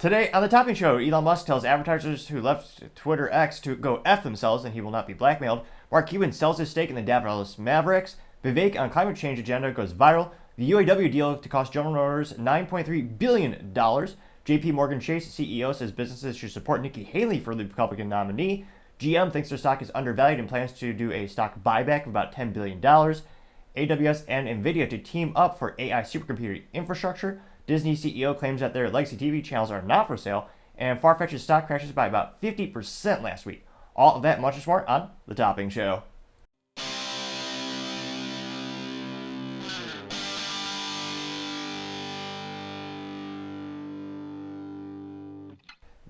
Today on the Topping Show, Elon Musk tells advertisers who left Twitter X to go F themselves and he will not be blackmailed. Cuban sells his stake in the Dallas Mavericks. Vivek on climate change agenda goes viral. The UAW deal to cost General Motors $9.3 billion. JP Morgan Chase CEO says businesses should support Nikki Haley for the Republican nominee. GM thinks their stock is undervalued and plans to do a stock buyback of about $10 billion. AWS and Nvidia to team up for AI supercomputing infrastructure. Disney CEO claims that their legacy TV channels are not for sale, and Farfetch's stock crashes by about 50% last week. All of that and much more on The Topping Show.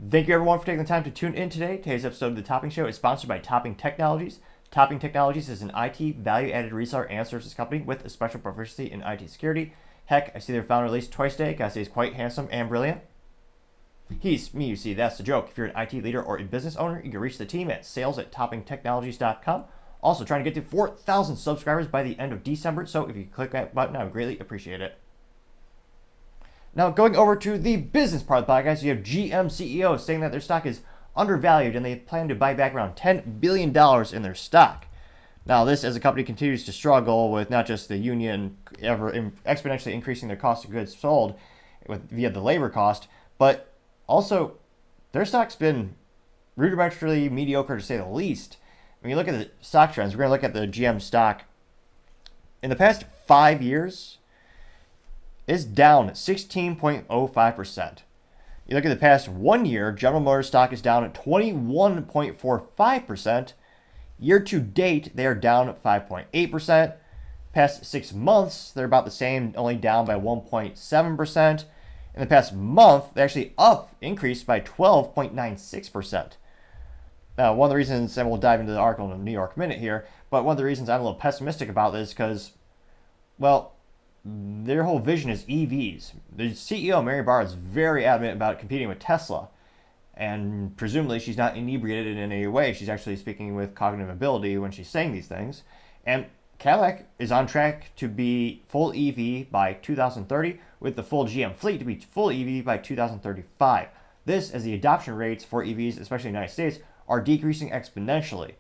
Thank you everyone for taking the time to tune in today. Today's episode of The Topping Show is sponsored by Topping Technologies. Topping Technologies is an IT value-added reseller and services company with a special proficiency in IT security. Heck, I see their founder at least twice a day. Guy says he's quite handsome and brilliant. He's me, you see, that's the joke. If you're an IT leader or a business owner, you can reach the team at sales@toppingtechnologies.com. Also, trying to get to 4,000 subscribers by the end of December, so if you click that button, I would greatly appreciate it. Now, going over to the business part of the podcast, you have GM CEO saying that their stock is undervalued and they plan to buy back around $10 billion in their stock. Now, this as the company continues to struggle with not just the union ever exponentially increasing their cost of goods sold via the labor cost, but also their stock's been rudimentarily mediocre to say the least. When you look at the stock trends, we're going to look at the GM stock. In the past 5 years, it's down 16.05%. You look at the past 1 year, General Motors stock is down at 21.45%. Year to date, they are down 5.8%. Past 6 months, they're about the same, only down by 1.7%. In the past month, they actually increased by 12.96%. Now, one of the reasons, and we'll dive into the article in a New York Minute here, but one of the reasons I'm a little pessimistic about this is because, well, their whole vision is EVs. The CEO, Mary Barra, is very adamant about competing with Tesla. And presumably she's not inebriated in any way. She's actually speaking with cognitive ability when she's saying these things. And Cadillac is on track to be full EV by 2030, with the full GM fleet to be full EV by 2035. This as the adoption rates for EVs, especially in the United States, are decreasing exponentially.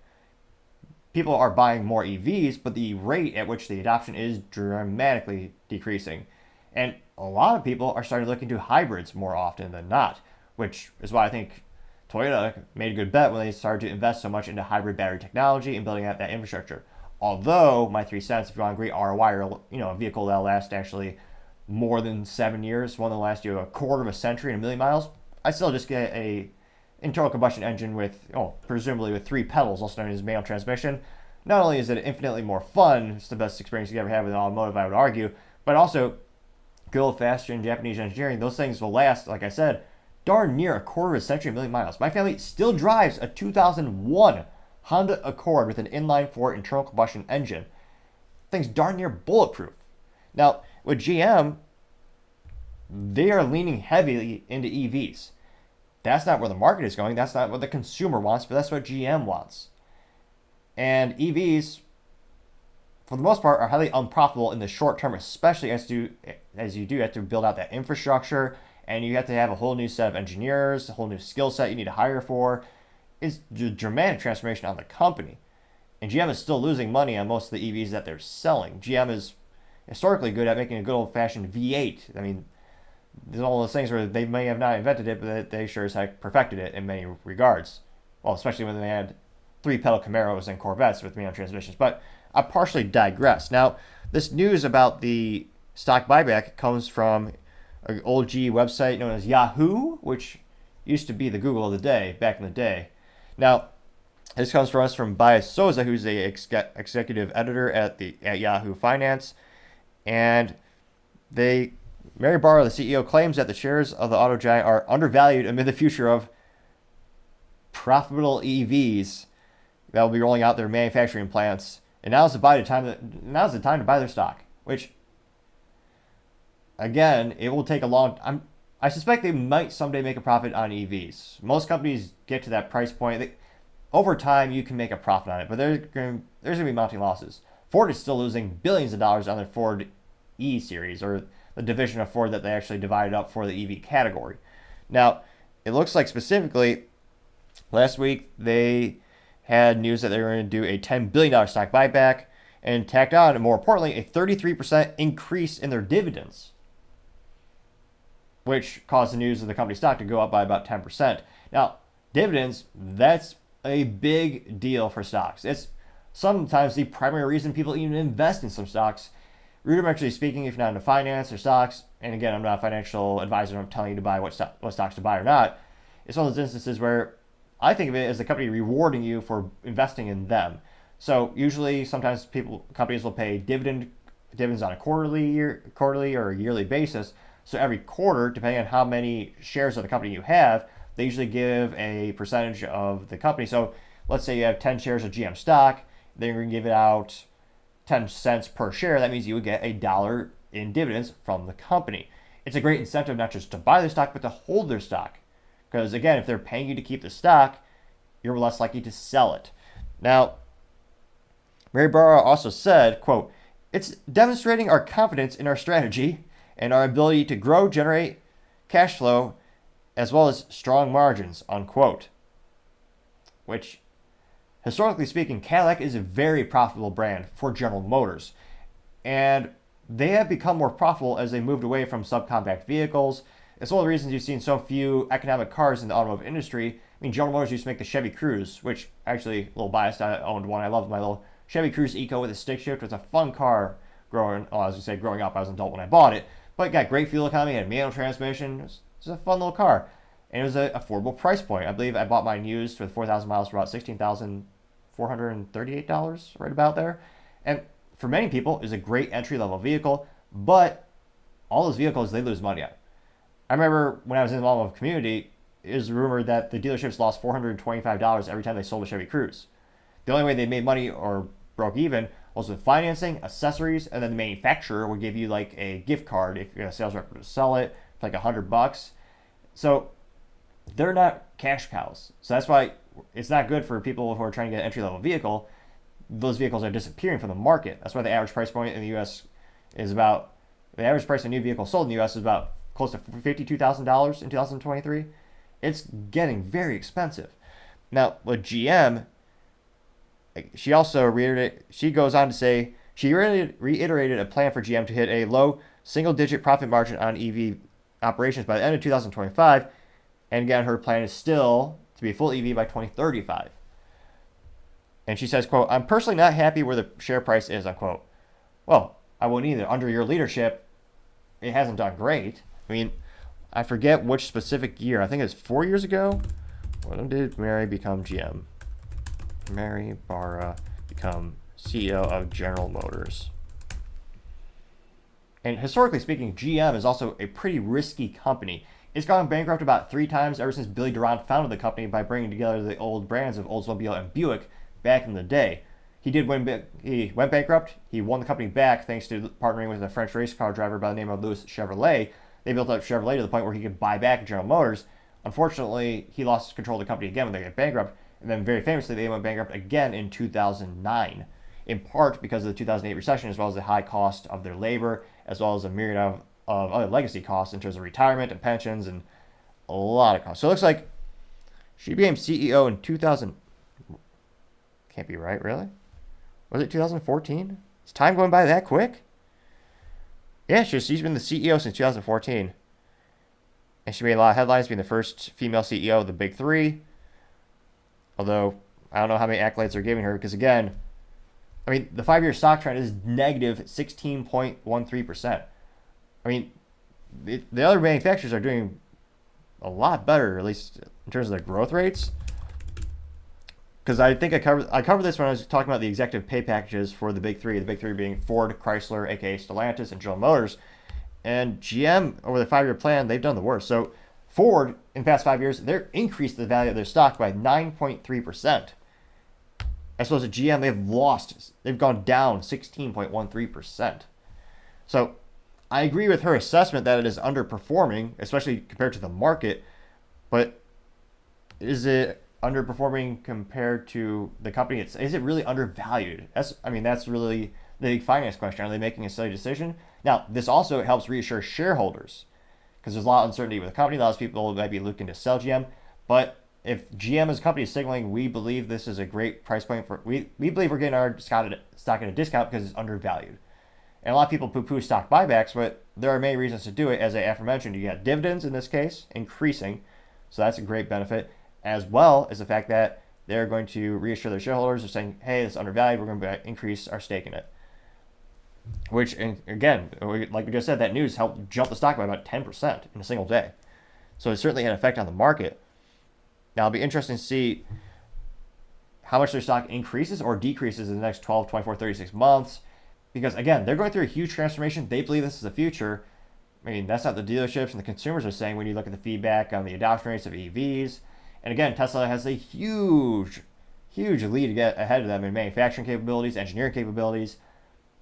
People are buying more EVs, but the rate at which the adoption is dramatically decreasing. And a lot of people are starting to look into hybrids more often than not, which is why I think Toyota made a good bet when they started to invest so much into hybrid battery technology and building out that infrastructure. Although, my 3 cents, if you want a great ROI or a vehicle that'll last actually more than 7 years, one that'll last you a quarter of a century and 1,000,000 miles, I still just get a internal combustion engine with, presumably with 3 pedals, also known as manual transmission. Not only is it infinitely more fun, it's the best experience you ever have with an automotive, I would argue, but also good old-fashioned Japanese engineering. Those things will last, like I said, darn near a quarter of a century, 1,000,000 miles. My family still drives a 2001 Honda Accord with an inline-4 internal combustion engine. Thing's darn near bulletproof. Now, with GM, they are leaning heavily into EVs. That's not where the market is going. That's not what the consumer wants, but that's what GM wants. And EVs, for the most part, are highly unprofitable in the short term, especially as you do have to build out that infrastructure, and you have to have a whole new set of engineers, a whole new skill set you need to hire for. It's a dramatic transformation on the company. And GM is still losing money on most of the EVs that they're selling. GM is historically good at making a good old-fashioned V8. I mean, there's all those things where they may have not invented it, but they sure as heck perfected it in many regards. Well, especially when they had 3-pedal Camaros and Corvettes with manual transmissions. But I partially digress. Now, this news about the stock buyback comes from an old G website known as Yahoo, which used to be the Google of the day back in the day. Now, this comes from us from Baez Souza, who's the executive editor at Yahoo Finance, and Mary Barra, the CEO, claims that the shares of the auto giant are undervalued amid the future of profitable EVs that will be rolling out their manufacturing plants, and now's the time to buy their stock, which, again, it will take a long time. I suspect they might someday make a profit on EVs. Most companies get to that price point. Over time, you can make a profit on it, but there's going to be mounting losses. Ford is still losing billions of dollars on their Ford E series, or the division of Ford that they actually divided up for the EV category. Now, it looks like specifically last week they had news that they were going to do a $10 billion stock buyback and tacked on, and more importantly, a 33% increase in their dividends, which caused the news of the company stock to go up by about 10%. Now, dividends, that's a big deal for stocks. It's sometimes the primary reason people even invest in some stocks. Rudimentally speaking, if you're not into finance or stocks, and again, I'm not a financial advisor, I'm telling you to buy what stocks to buy or not, it's one of those instances where I think of it as the company rewarding you for investing in them. So usually, sometimes companies will pay dividends on a quarterly or a yearly basis. So every quarter, depending on how many shares of the company you have, they usually give a percentage of the company. So let's say you have 10 shares of GM stock, then you're going to give it out 10 cents per share. That means you would get $1 in dividends from the company. It's a great incentive not just to buy their stock, but to hold their stock. Because again, if they're paying you to keep the stock, you're less likely to sell it. Now, Mary Barra also said, quote, "It's demonstrating our confidence in our strategy and our ability to grow, generate cash flow, as well as strong margins," unquote. Which, historically speaking, Cadillac is a very profitable brand for General Motors. And they have become more profitable as they moved away from subcompact vehicles. It's one of the reasons you've seen so few economic cars in the automotive industry. I mean, General Motors used to make the Chevy Cruze, which actually, a little biased, I owned one. I loved my little Chevy Cruze Eco with a stick shift. It was a fun car growing up. I was an adult when I bought it. But it got great fuel economy, had manual transmission. It was a fun little car. And it was an affordable price point. I believe I bought mine used with 4,000 miles for about $16,438, right about there. And for many people, it's a great entry-level vehicle, but all those vehicles, they lose money on. I remember when I was in the automotive community, it was rumored that the dealerships lost $425 every time they sold a Chevy Cruze. The only way they made money or broke even was with financing, accessories, and then the manufacturer would give you like a gift card if you're a sales rep to sell it for like $100. So they're not cash cows. So that's why it's not good for people who are trying to get an entry-level vehicle. Those vehicles are disappearing from the market. That's why the average price point in the U.S. is about, the average price of a new vehicle sold in the U.S. is about close to $52,000 in 2023. It's getting very expensive. Now, with GM, she also goes on to say, she reiterated a plan for GM to hit a low single-digit profit margin on EV operations by the end of 2025. And again, her plan is still to be full EV by 2035. And she says, quote, "I'm personally not happy where the share price is," unquote. Well, I wouldn't either. Under your leadership, it hasn't done great. I mean, I forget which specific year. I think it was 4 years ago. When did Mary become GM? Mary Barra become CEO of General Motors. And historically speaking, GM is also a pretty risky company. It's gone bankrupt about 3 times ever since Billy Durant founded the company by bringing together the old brands of Oldsmobile and Buick back in the day. He went bankrupt. He won the company back thanks to partnering with a French race car driver by the name of Louis Chevrolet. They built up Chevrolet to the point where he could buy back General Motors. Unfortunately, he lost control of the company again when they got bankrupt. And then very famously, they went bankrupt again in 2009, in part because of the 2008 recession, as well as the high cost of their labor, as well as a myriad of other legacy costs in terms of retirement and pensions and a lot of costs. So it looks like she became CEO in 2000. Can't be right, really? Was it 2014? Is time going by that quick? Yeah, she's been the CEO since 2014. And she made a lot of headlines being the first female CEO of the Big Three. Although, I don't know how many accolades they're giving her, because again, I mean, the 5-year stock trend is negative 16.13%. I mean, the other manufacturers are doing a lot better, at least in terms of their growth rates. Because I think I covered this when I was talking about the executive pay packages for the Big Three. The Big Three being Ford, Chrysler, aka Stellantis, and General Motors. And GM, over the 5-year plan, they've done the worst. So Ford, in the past 5 years, they've increased the value of their stock by 9.3%. As opposed to GM, they've gone down 16.13%. So I agree with her assessment that it is underperforming, especially compared to the market. But is it underperforming compared to the company? Is it really undervalued? That's really the big finance question. Are they making a silly decision? Now, this also helps reassure shareholders, because there's a lot of uncertainty with the company. A lot of people might be looking to sell GM, but if GM as a company is signaling, we believe this is a great price point for, we believe we're getting our stock at a discount because it's undervalued. And a lot of people poo-poo stock buybacks, but there are many reasons to do it. As I aforementioned, you got dividends in this case increasing, so that's a great benefit, as well as the fact that they're going to reassure their shareholders. They're saying, hey, it's undervalued, we're going to increase our stake in it. Which, again, like we just said, that news helped jump the stock by about 10% in a single day. So it certainly had an effect on the market. Now, it'll be interesting to see how much their stock increases or decreases in the next 12, 24, 36 months. Because, again, they're going through a huge transformation. They believe this is the future. I mean, that's not the dealerships and the consumers are saying when you look at the feedback on the adoption rates of EVs. And again, Tesla has a huge lead to get ahead of them in manufacturing capabilities, engineering capabilities.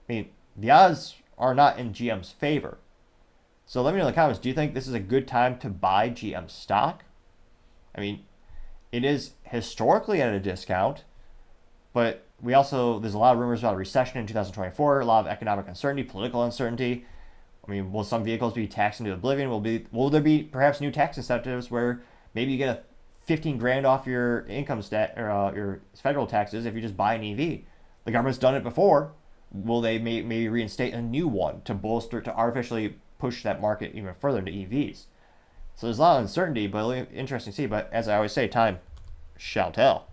I mean, the odds are not in GM's favor. So let me know in the comments, do you think this is a good time to buy GM stock? I mean, it is historically at a discount, but there's a lot of rumors about a recession in 2024, a lot of economic uncertainty, political uncertainty. I mean, will some vehicles be taxed into oblivion? Will there be perhaps new tax incentives where maybe you get a 15 grand off your income stat or your federal taxes if you just buy an EV? The government's done it before. Will they maybe reinstate a new one to artificially push that market even further into EVs? So there's a lot of uncertainty, but it'll be interesting to see. But as I always say, time shall tell.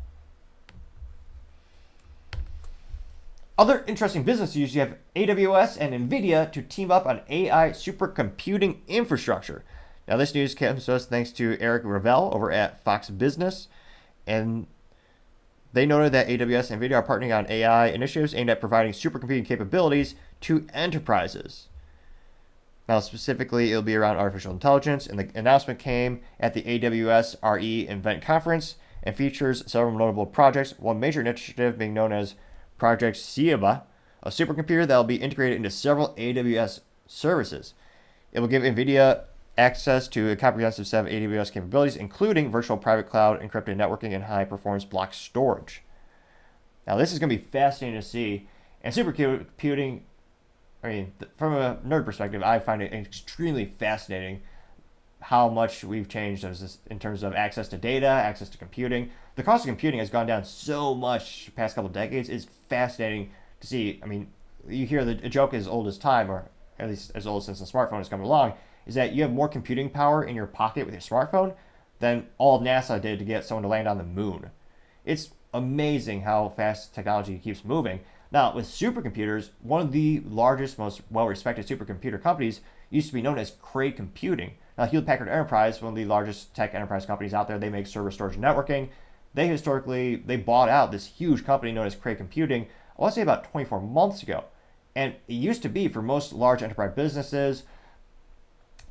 Other interesting business news, you have AWS and Nvidia to team up on AI supercomputing infrastructure. Now, this news comes to us thanks to Eric Ravel over at Fox Business, and they noted that AWS and Nvidia are partnering on AI initiatives aimed at providing supercomputing capabilities to enterprises. Now, specifically, it'll be around artificial intelligence, and the announcement came at the AWS RE Invent Conference and features several notable projects, one major initiative being known as Project Ciba, a supercomputer that will be integrated into several AWS services. It will give NVIDIA access to a comprehensive set of AWS capabilities, including virtual private cloud, encrypted networking, and high-performance block storage. Now, this is going to be fascinating to see. And supercomputing, I mean, from a nerd perspective, I find it extremely fascinating how much we've changed in terms of access to data, access to computing. The cost of computing has gone down so much the past couple of decades. It's fascinating to see. I mean, you hear a joke as old as time, or at least as old since the smartphone has come along, is that you have more computing power in your pocket with your smartphone than all of NASA did to get someone to land on the moon. It's amazing how fast technology keeps moving. Now, with supercomputers, one of the largest, most well-respected supercomputer companies used to be known as Cray Computing. Now, Hewlett-Packard Enterprise, one of the largest tech enterprise companies out there, they make server storage and networking. They bought out this huge company known as Cray Computing, I want to say about 24 months ago. And it used to be, for most large enterprise businesses,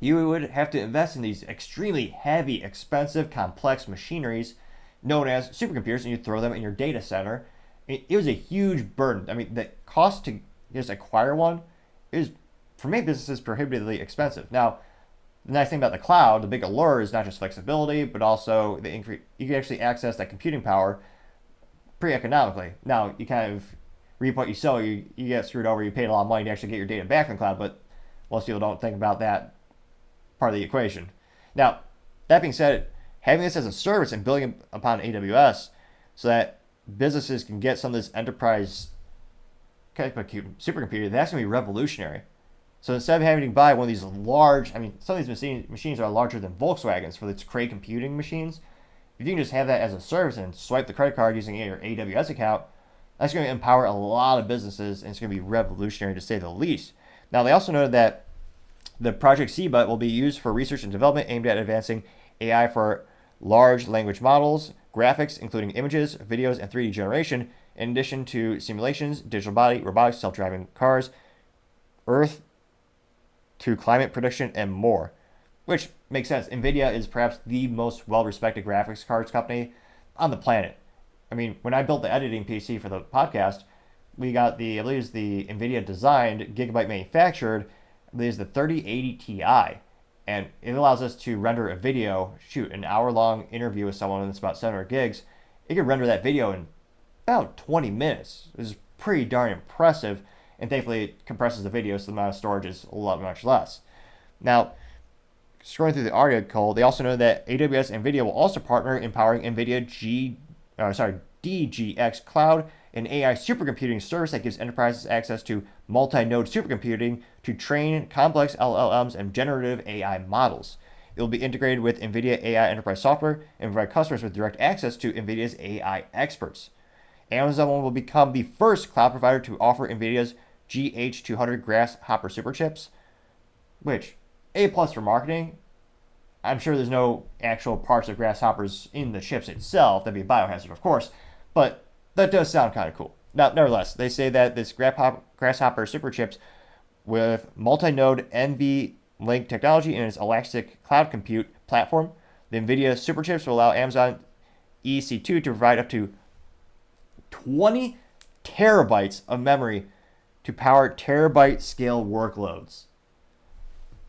you would have to invest in these extremely heavy, expensive, complex machineries known as supercomputers, and you throw them in your data center. It was a huge burden. I mean, the cost to just acquire one is, for many businesses, prohibitively expensive. Now, the nice thing about the cloud, the big allure, is not just flexibility, but also the increase. You can actually access that computing power pretty economically. Now, you kind of reap what you sow. You get screwed over. You paid a lot of money to actually get your data back in the cloud, but most people don't think about that part of the equation. Now, that being said, having this as a service and building upon AWS so that businesses can get some of this enterprise supercomputer, that's going to be revolutionary. So instead of having to buy one of these large, I mean, some of these machines are larger than Volkswagens for its Cray Computing machines. If you can just have that as a service and swipe the credit card using your AWS account, that's going to empower a lot of businesses, and it's going to be revolutionary to say the least. Now, they also noted that the Project Ciba will be used for research and development aimed at advancing AI for large language models, graphics, including images, videos, and 3D generation, in addition to simulations, digital body, robotics, self-driving cars, Earth to climate prediction, and more. Which makes sense. Nvidia is perhaps the most well-respected graphics cards company on the planet. I mean, when I built the editing PC for the podcast, we got I believe it's the Nvidia designed, gigabyte manufactured, I believe it's the 3080 Ti. And it allows us to render a video, an hour-long interview with someone that's about 700 gigs. It can render that video in about 20 minutes. It's pretty darn impressive. And thankfully, it compresses the video, so the amount of storage is much less. Now, scrolling through the article, they also know that AWS Nvidia will also partner in powering Nvidia DGX Cloud, an AI supercomputing service that gives enterprises access to multi-node supercomputing to train complex LLMs and generative AI models. It will be integrated with Nvidia AI enterprise software and provide customers with direct access to Nvidia's AI experts. Amazon will become the first cloud provider to offer Nvidia's GH200 Grasshopper superchips, which, A plus for marketing. I'm sure there's no actual parts of grasshoppers in the chips itself. That'd be a biohazard, of course, but that does sound kind of cool. Now, nevertheless, they say that this Grasshopper superchips with multi-node NVLink technology and its elastic cloud compute platform, the NVIDIA superchips will allow Amazon EC2 to provide up to 20 terabytes of memory to power terabyte scale workloads.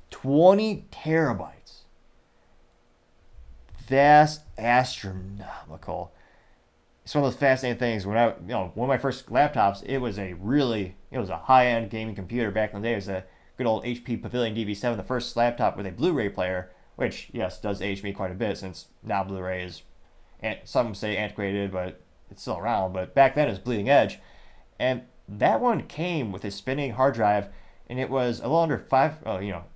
20 terabytes. That's astronomical. It's one of those fascinating things. When one of my first laptops, it was a high-end gaming computer back in the day. It was a good old HP Pavilion DV7, the first laptop with a Blu-ray player, which, yes, does age me quite a bit since now Blu-ray is, some say antiquated, but it's still around. But back then it was bleeding edge. And that one came with a spinning hard drive, and it was a little under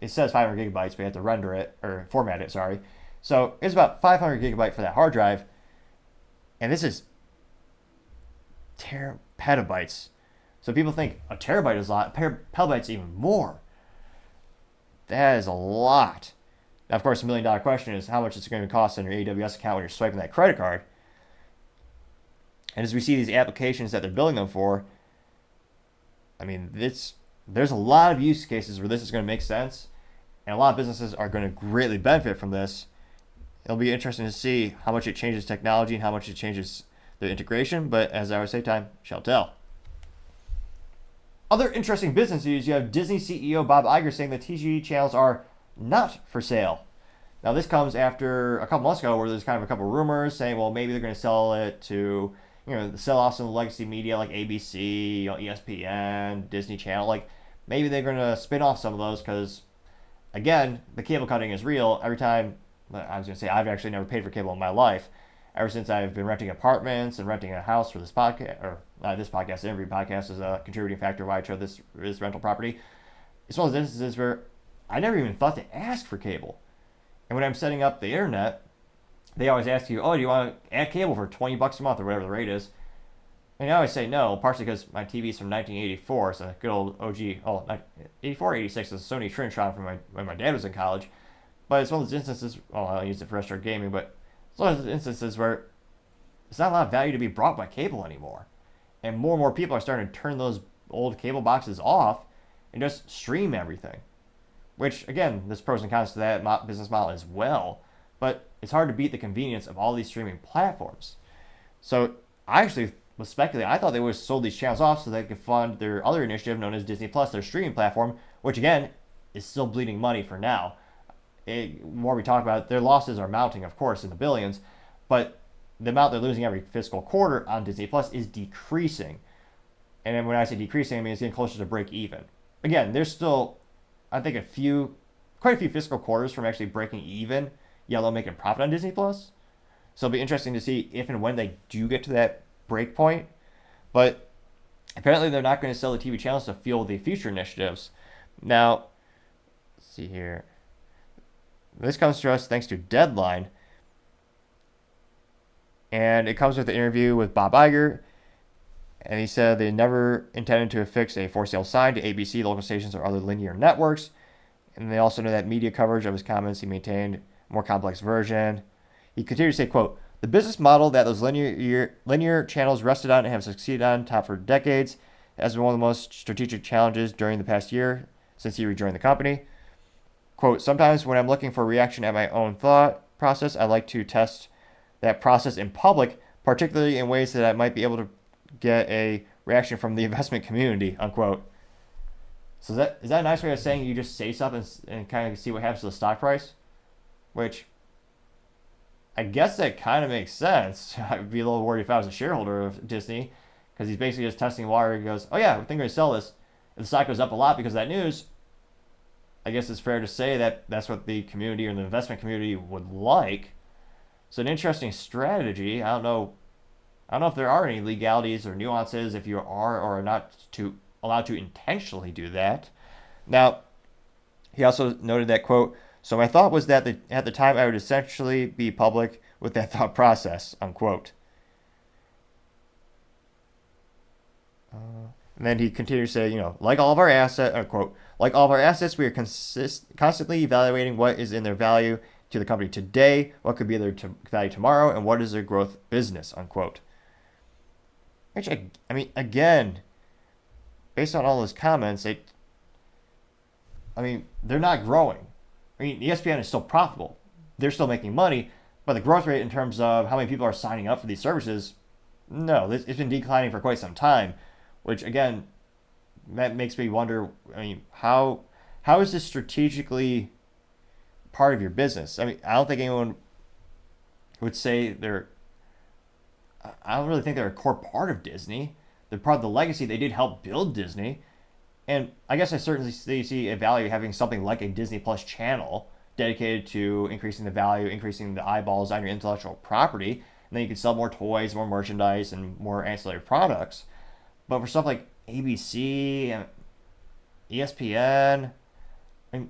it says 500 gigabytes, but you have to render it, or format it, sorry. So it's about 500 gigabyte for that hard drive. And this is petabytes. So people think a terabyte is a lot, petabytes even more. That is a lot. Now, of course, the $1 million question is how much it's going to cost on your AWS account when you're swiping that credit card. And as we see these applications that they're building them for, I mean, there's a lot of use cases where this is going to make sense, and a lot of businesses are going to greatly benefit from this. It'll be interesting to see how much it changes technology and how much it changes the integration, but as I always say, time shall tell. Other interesting business news, you have Disney CEO Bob Iger saying that TV channels are not for sale. Now, this comes after a couple months ago where there's kind of a couple rumors saying, well, maybe they're going to sell it to, sell off some legacy media like ABC, ESPN, Disney Channel. Like, maybe they're going to spin off some of those because, again, the cable cutting is real. Every time, I was going to say, I've actually never paid for cable in my life. Ever since I've been renting apartments and renting a house for this podcast, or this podcast, every podcast is a contributing factor why I chose this rental property. It's one of those instances where I never even thought to ask for cable. And when I'm setting up the internet, they always ask you, oh, do you want to add cable for $20 a month or whatever the rate is? And I always say no, partially because my TV is from 1984. It's a good old OG, 84, 86. It's a Sony Trinitron from when my dad was in college. But it's one of those instances, I use it for retro gaming, but it's one of those instances where there's not a lot of value to be brought by cable anymore. And more people are starting to turn those old cable boxes off and just stream everything. Which, again, there's pros and cons to that business model as well. But it's hard to beat the convenience of all these streaming platforms. So I actually was speculating. I thought they would have sold these channels off so they could fund their other initiative known as Disney Plus, their streaming platform, which, again, is still bleeding money for now. The more we talk about it, their losses are mounting, of course, in the billions, but the amount they're losing every fiscal quarter on Disney Plus is decreasing. And then when I say decreasing, I mean it's getting closer to break even. Again, there's still, I think, quite a few fiscal quarters from actually breaking even, yet they'll make a profit on Disney Plus. So it'll be interesting to see if and when they do get to that break point. But apparently they're not going to sell the TV channels to fuel the future initiatives. Now, let's see here. This comes to us thanks to Deadline. And it comes with an interview with Bob Iger. And he said they never intended to affix a for sale sign to ABC, local stations, or other linear networks. And they also know that media coverage of his comments, he maintained a more complex version. He continued to say, quote, the business model that those linear channels rested on and have succeeded on top for decades has been one of the most strategic challenges during the past year since he rejoined the company. Quote, sometimes when I'm looking for a reaction at my own thought process, I like to test that process in public, particularly in ways that I might be able to get a reaction from the investment community, unquote. So is that a nice way of saying you just say something and kind of see what happens to the stock price? Which, I guess that kind of makes sense. I'd be a little worried if I was a shareholder of Disney, because he's basically just testing the water. He goes, oh yeah, I think we're going to sell this. If the stock goes up a lot because of that news, I guess it's fair to say that that's what the community or the investment community would like. So an interesting strategy. I don't know. I don't know if there are any legalities or nuances if you are or are not to allowed to intentionally do that. Now, he also noted that quote. So my thought was that at the time I would essentially be public with that thought process, unquote. And then he continued to say, like all of our assets, unquote, like all of our assets, we are constantly evaluating what is in their value to the company today, what could be their value tomorrow, and what is their growth business, unquote. Which, I mean, again, based on all those comments, they're not growing. I mean, ESPN is still profitable. They're still making money, but the growth rate in terms of how many people are signing up for these services, no, it's been declining for quite some time. Which again, that makes me wonder. I mean, how is this strategically part of your business? I mean, I don't think anyone would say they're. I don't really think they're a core part of Disney. They're part of the legacy. They did help build Disney, and I guess I certainly see a value having something like a Disney Plus channel dedicated to increasing the value, increasing the eyeballs on your intellectual property, and then you can sell more toys, more merchandise, and more ancillary products. But for stuff like ABC and ESPN, I mean,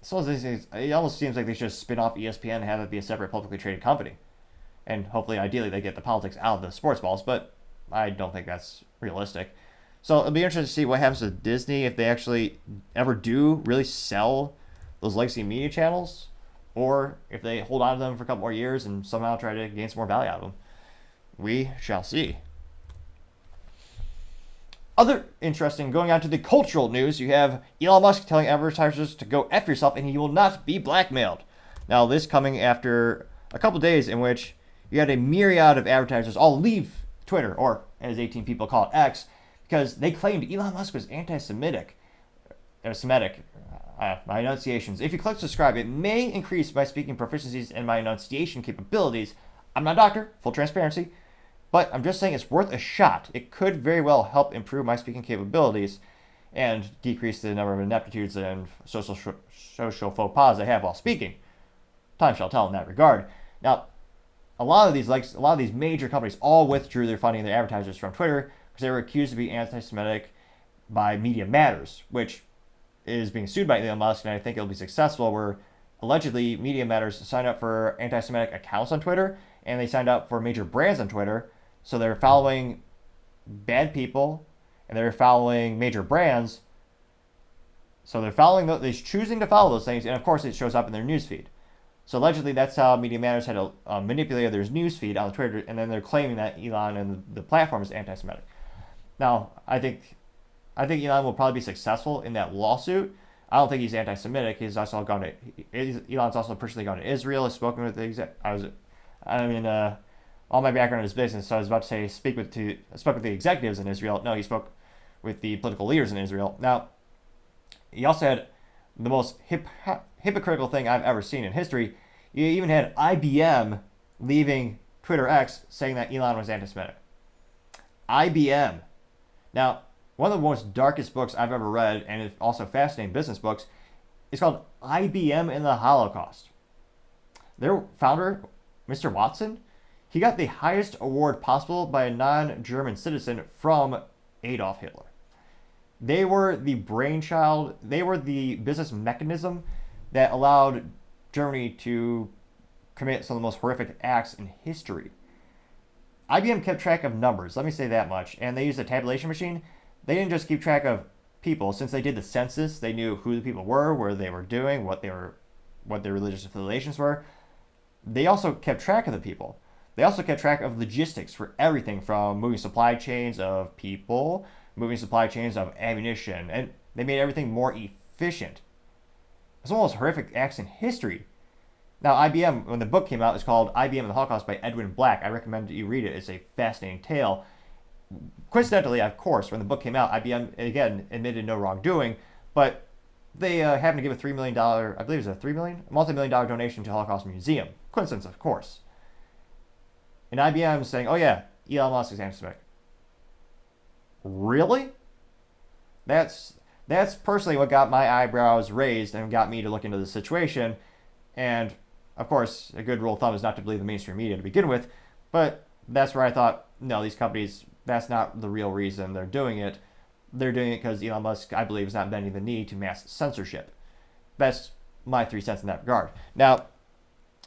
some of these things, it almost seems like they should just spin off ESPN and have it be a separate publicly traded company. And hopefully, ideally, they get the politics out of the sports balls, but I don't think that's realistic. So it'll be interesting to see what happens with Disney if they actually ever do really sell those legacy media channels, or if they hold on to them for a couple more years and somehow try to gain some more value out of them. We shall see. Other interesting, going on to the cultural news, you have Elon Musk telling advertisers to go F yourself and he will not be blackmailed. Now, this coming after a couple days in which you had a myriad of advertisers all leave Twitter, or as 18 people call it, X, because they claimed Elon Musk was anti-Semitic. Semitic. My enunciations. If you click subscribe, it may increase my speaking proficiencies and my enunciation capabilities. I'm not a doctor, full transparency. But I'm just saying it's worth a shot. It could very well help improve my speaking capabilities and decrease the number of ineptitudes and social faux pas I have while speaking. Time shall tell in that regard. Now, a lot of these major companies all withdrew their funding of their advertisers from Twitter because they were accused of being anti-Semitic by Media Matters, which is being sued by Elon Musk, and I think it'll be successful, where allegedly Media Matters signed up for anti-Semitic accounts on Twitter, and they signed up for major brands on Twitter. So they're following bad people, and they're following major brands. So they're choosing to follow those things, and of course it shows up in their newsfeed. So allegedly that's how Media Matters had manipulated their newsfeed on Twitter, and then they're claiming that Elon and the platform is anti-Semitic. Now, I think Elon will probably be successful in that lawsuit. I don't think he's anti-Semitic. Elon's also personally gone to Israel. Has spoken with all my background is business, so I was about to say spoke with the executives in Israel. No, he spoke with the political leaders in Israel. Now, he also had the most hypocritical thing I've ever seen in history. You even had IBM leaving Twitter X saying that Elon was anti-Semitic. IBM. Now, one of the most darkest books I've ever read, and it's also fascinating business books, is called IBM and the Holocaust. Their founder, Mr. Watson, he got the highest award possible by a non-German citizen from Adolf Hitler. They were the brainchild, they were the business mechanism that allowed Germany to commit some of the most horrific acts in history. IBM kept track of numbers, let me say that much, and they used a tabulation machine. They didn't just keep track of people. Since they did the census, they knew who the people were, where they were doing, what their religious affiliations were. They also kept track of the people. They also kept track of logistics for everything from moving supply chains of people, moving supply chains of ammunition, and they made everything more efficient. It's one of the most horrific acts in history. Now, IBM, when the book came out, it's called IBM and the Holocaust by Edwin Black. I recommend that you read it. It's a fascinating tale. Coincidentally, of course, when the book came out, IBM, again, admitted no wrongdoing, but they happened to give a $3 million, I believe it was a multi-million-dollar donation to the Holocaust Museum. Coincidence, of course. And IBM is saying, oh yeah, Elon Musk is anti-Semitic. Really? That's That's personally what got my eyebrows raised and got me to look into the situation. And of course, a good rule of thumb is not to believe the mainstream media to begin with, but that's where I thought, no, these companies, that's not the real reason they're doing it. They're doing it because Elon Musk, I believe, is not bending the knee to mass censorship. That's my 3 cents in that regard. Now,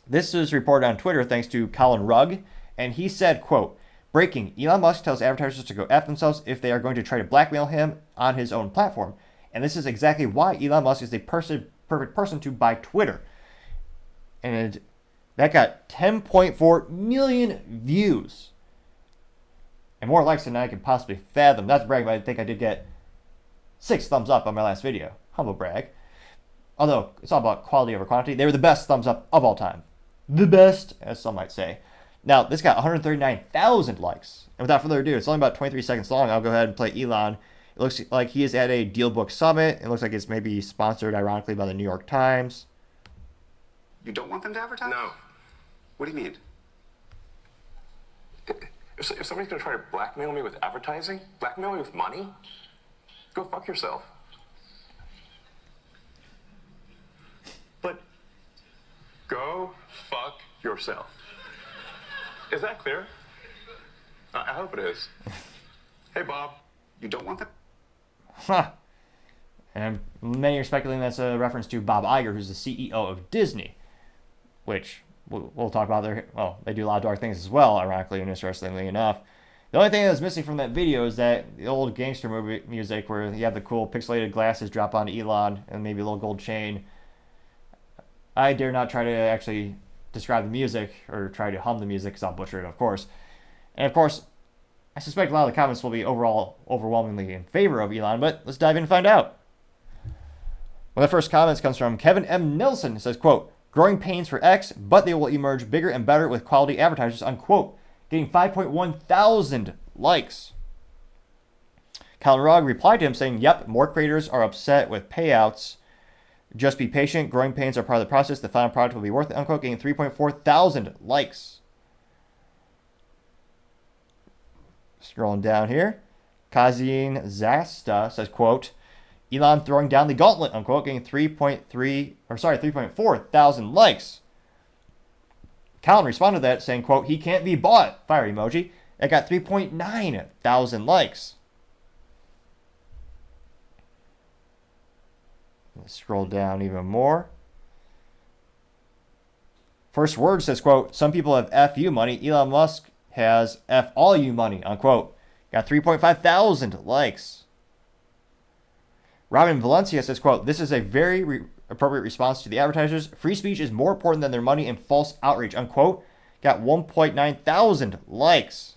this was reported on Twitter thanks to Colin Rugg, and he said, quote, breaking, Elon Musk tells advertisers to go F themselves if they are going to try to blackmail him on his own platform. And this is exactly why Elon Musk is the perfect person to buy Twitter. And that got 10.4 million views. And more likes than I could possibly fathom. Not to brag, but I think I did get 6 thumbs up on my last video. Humble brag. Although, it's all about quality over quantity. They were the best thumbs up of all time. The best, as some might say. Now, this got 139,000 likes. And without further ado, it's only about 23 seconds long. I'll go ahead and play Elon. It looks like he is at a Dealbook Summit. It looks like it's maybe sponsored, ironically, by the New York Times. You don't want them to advertise? No. What do you mean? If somebody's going to try to blackmail me with advertising, blackmail me with money, go fuck yourself. But go fuck yourself. Is that clear? I hope it is. Hey, Bob. You don't want them? Huh. And many are speculating that's a reference to Bob Iger, who's the CEO of Disney, which we'll talk about there. Well, they do a lot of dark things as well, ironically and interestingly enough. The only thing that's missing from that video is that the old gangster movie music where you have the cool pixelated glasses drop onto Elon and maybe a little gold chain. I dare not try to actually describe the music or try to hum the music because I'll butcher it, of course. And of course, I suspect a lot of the comments will be overwhelmingly in favor of Elon, but let's dive in and find out. One of the first comments comes from Kevin M. Nelson. It says, quote, growing pains for X, but they will emerge bigger and better with quality advertisers, unquote. Getting 5.1 thousand likes. Colin Rugg replied to him saying, yep, more creators are upset with payouts. Just be patient. Growing pains are part of the process. The final product will be worth it, unquote. Getting 3.4 thousand likes. Scrolling down here. Kazin Zasta says, quote, Elon throwing down the gauntlet, unquote, getting 3.4 thousand likes. Colin responded to that saying, quote, he can't be bought, fire emoji. That got 3.9 thousand likes. Let's scroll down even more. First word says, quote, some people have F you money. Elon Musk has F all you money, unquote. Got 3.5 thousand likes. Robin Valencia says, quote, this is a very appropriate response to the advertisers. Free speech is more important than their money and false outrage, unquote. Got 1.9 thousand likes.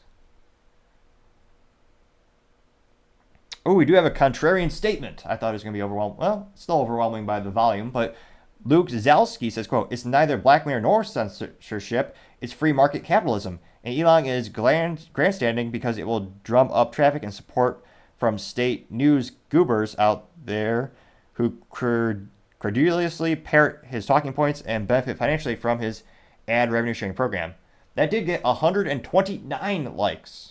Oh, we do have a contrarian statement. I thought it was going to be overwhelming. Well, still overwhelming by the volume, but Luke Zalski says, quote, it's neither blackmail nor censorship. It's free market capitalism. And Elon is grandstanding because it will drum up traffic and support from state news goobers out there who credulously parrot his talking points and benefit financially from his ad revenue sharing program. That did get 129 likes.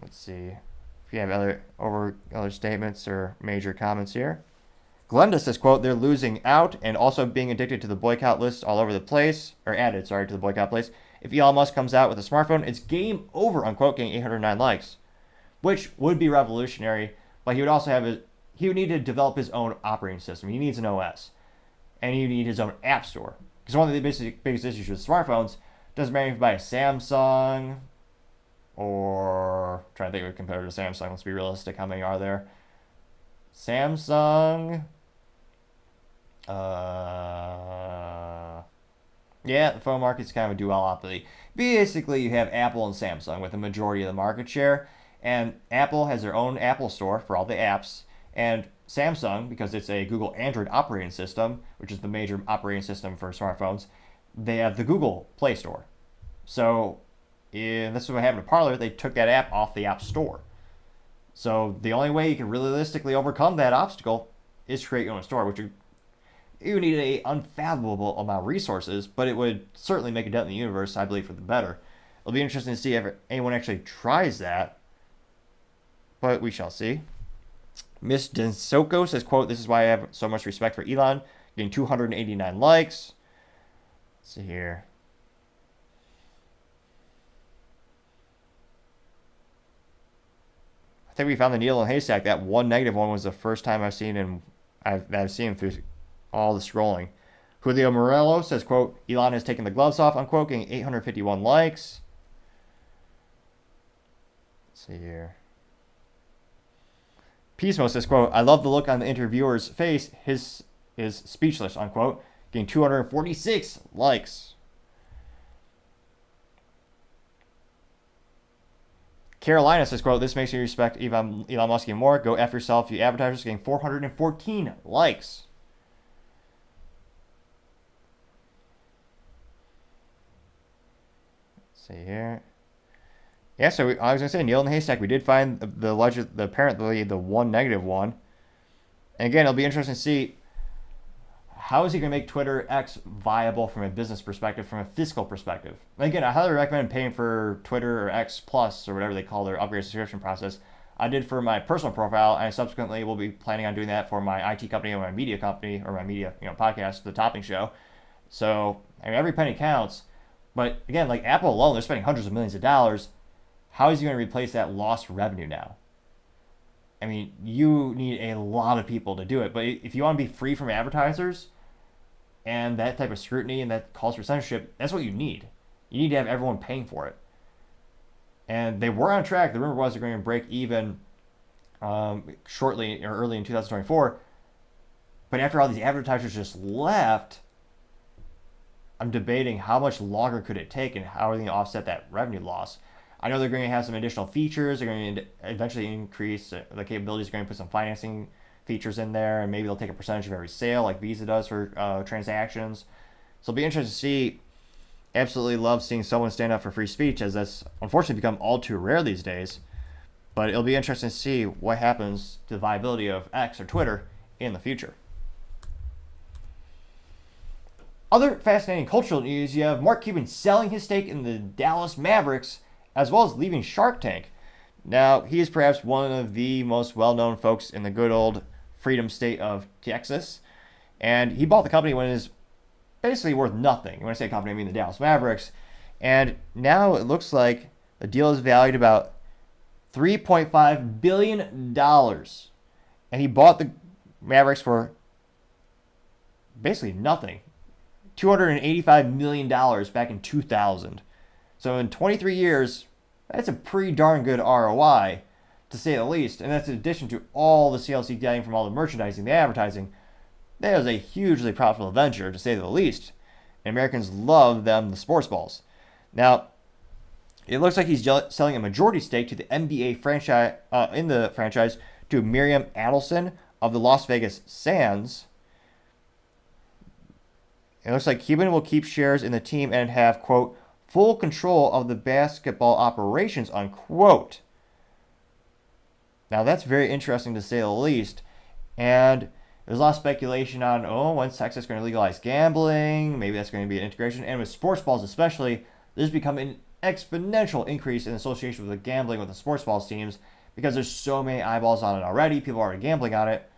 Let's see if you have other statements or major comments here. Glenda says, quote, they're losing out and also being addicted to the boycott list all over the place, or added, sorry, to the boycott list. If Elon Musk comes out with a smartphone, it's game over, unquote, getting 809 likes, which would be revolutionary, but he would also have he would need to develop his own operating system. He needs an OS, and he would need his own app store. Because one of the biggest issues with smartphones, doesn't matter if you buy a Samsung, or, I'm trying to think of a competitor to Samsung, let's be realistic, how many are there? Samsung, yeah, the phone market's kind of a duopoly. Basically, you have Apple and Samsung with the majority of the market share, and Apple has their own Apple Store for all the apps, and Samsung, because it's a Google Android operating system, which is the major operating system for smartphones, they have the Google Play Store. So, this is what happened to Parler. They took that app off the App Store. So the only way you can realistically overcome that obstacle is create your own store, which you need an unfathomable amount of resources, but it would certainly make a dent in the universe, I believe, for the better. It'll be interesting to see if anyone actually tries that. but we shall see. Miss Densoko says, quote, "This is why I have so much respect for Elon," getting 289 likes. Let's see here. I think we found the needle in the haystack. That one negative one was the first time I've seen through all the scrolling. Julio Morello says, quote, "Elon has taken the gloves off," unquote, getting 851 likes. Let's see here. Pismo says, quote, "I love the look on the interviewer's face. His is speechless," unquote, getting 246 likes. Carolina says, quote, "This makes me respect Elon Musk even more. Go F yourself, you advertisers," getting 414 likes. Let's see here. Yeah, so I was going to say, needle in the haystack. We did find apparently the one negative one. And again, it'll be interesting to see how is he going to make Twitter X viable from a business perspective, from a fiscal perspective. And again, I highly recommend paying for Twitter or X Plus or whatever they call their upgrade subscription process. I did for my personal profile, and I subsequently will be planning on doing that for my IT company and my media company, or my media podcast, the Topping Show. So I mean, every penny counts. But again, like Apple alone, they're spending hundreds of millions of dollars. How is he going to replace that lost revenue now? I mean, you need a lot of people to do it. But if you want to be free from advertisers and that type of scrutiny and that calls for censorship, that's what you need. You need to have everyone paying for it. And they were on track. The rumor was they're going to break even shortly or early in 2024. But after all these advertisers just left, I'm debating how much longer could it take and how are they going to offset that revenue loss. I know they're going to have some additional features. They're going to eventually increase the capabilities. They're going to put some financing features in there, and maybe they'll take a percentage of every sale like Visa does for transactions. So it'll be interesting to see. Absolutely love seeing someone stand up for free speech, as that's unfortunately become all too rare these days. But it'll be interesting to see what happens to the viability of X or Twitter in the future. Other fascinating cultural news, you have Mark Cuban selling his stake in the Dallas Mavericks, as well as leaving Shark Tank. Now, he is perhaps one of the most well-known folks in the good old freedom state of Texas. And he bought the company when it is basically worth nothing. When I say company, I mean the Dallas Mavericks. And now it looks like the deal is valued about $3.5 billion. And he bought the Mavericks for basically nothing. $285 million back in 2000. So in 23 years, that's a pretty darn good ROI, to say the least. And that's in addition to all the CLC getting from all the merchandising, the advertising. That is a hugely profitable venture, to say the least. And Americans love them, the sports balls. Now, it looks like he's selling a majority stake to the NBA franchise, to Miriam Adelson of the Las Vegas Sands. It looks like Cuban will keep shares in the team and have, quote, full control of the basketball operations, unquote. Now, that's very interesting to say the least. And there's a lot of speculation on, when's Texas going to legalize gambling? Maybe that's going to be an integration. And with sports balls especially, there's become an exponential increase in association with the gambling with the sports balls teams because there's so many eyeballs on it already. People are already gambling on it.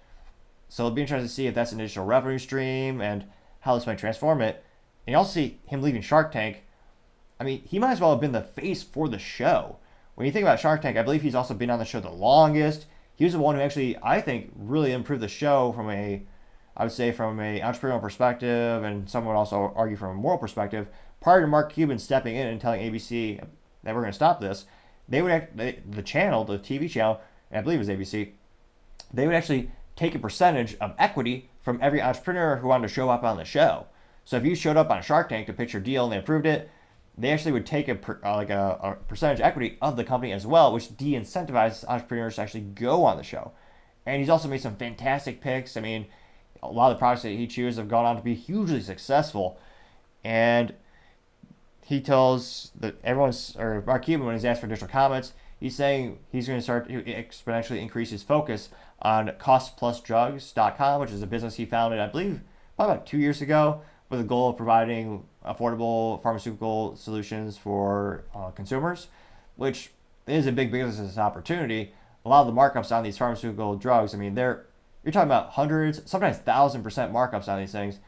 So it'll be interesting to see if that's an additional revenue stream and how this might transform it. And you also see him leaving Shark Tank. I mean, he might as well have been the face for the show. When you think about Shark Tank, I believe he's also been on the show the longest. He was the one who actually, I think, really improved the show from an entrepreneurial perspective, and some would also argue from a moral perspective. Prior to Mark Cuban stepping in and telling ABC that we're going to stop this, the TV channel, and I believe it was ABC, they would actually take a percentage of equity from every entrepreneur who wanted to show up on the show. So if you showed up on Shark Tank to pitch your deal and they approved it, they actually would take a percentage equity of the company as well, which de-incentivizes entrepreneurs to actually go on the show. And he's also made some fantastic picks. I mean, a lot of the products that he chooses have gone on to be hugely successful. And he tells Mark Cuban, when he's asked for additional comments, he's saying he's going to start to exponentially increase his focus on costplusdrugs.com, which is a business he founded, I believe, probably about 2 years ago, with the goal of providing affordable pharmaceutical solutions for consumers, which is a big business opportunity. a lot of the markups on these pharmaceutical drugs, I mean, you're talking about hundreds, sometimes 1,000% markups on these things.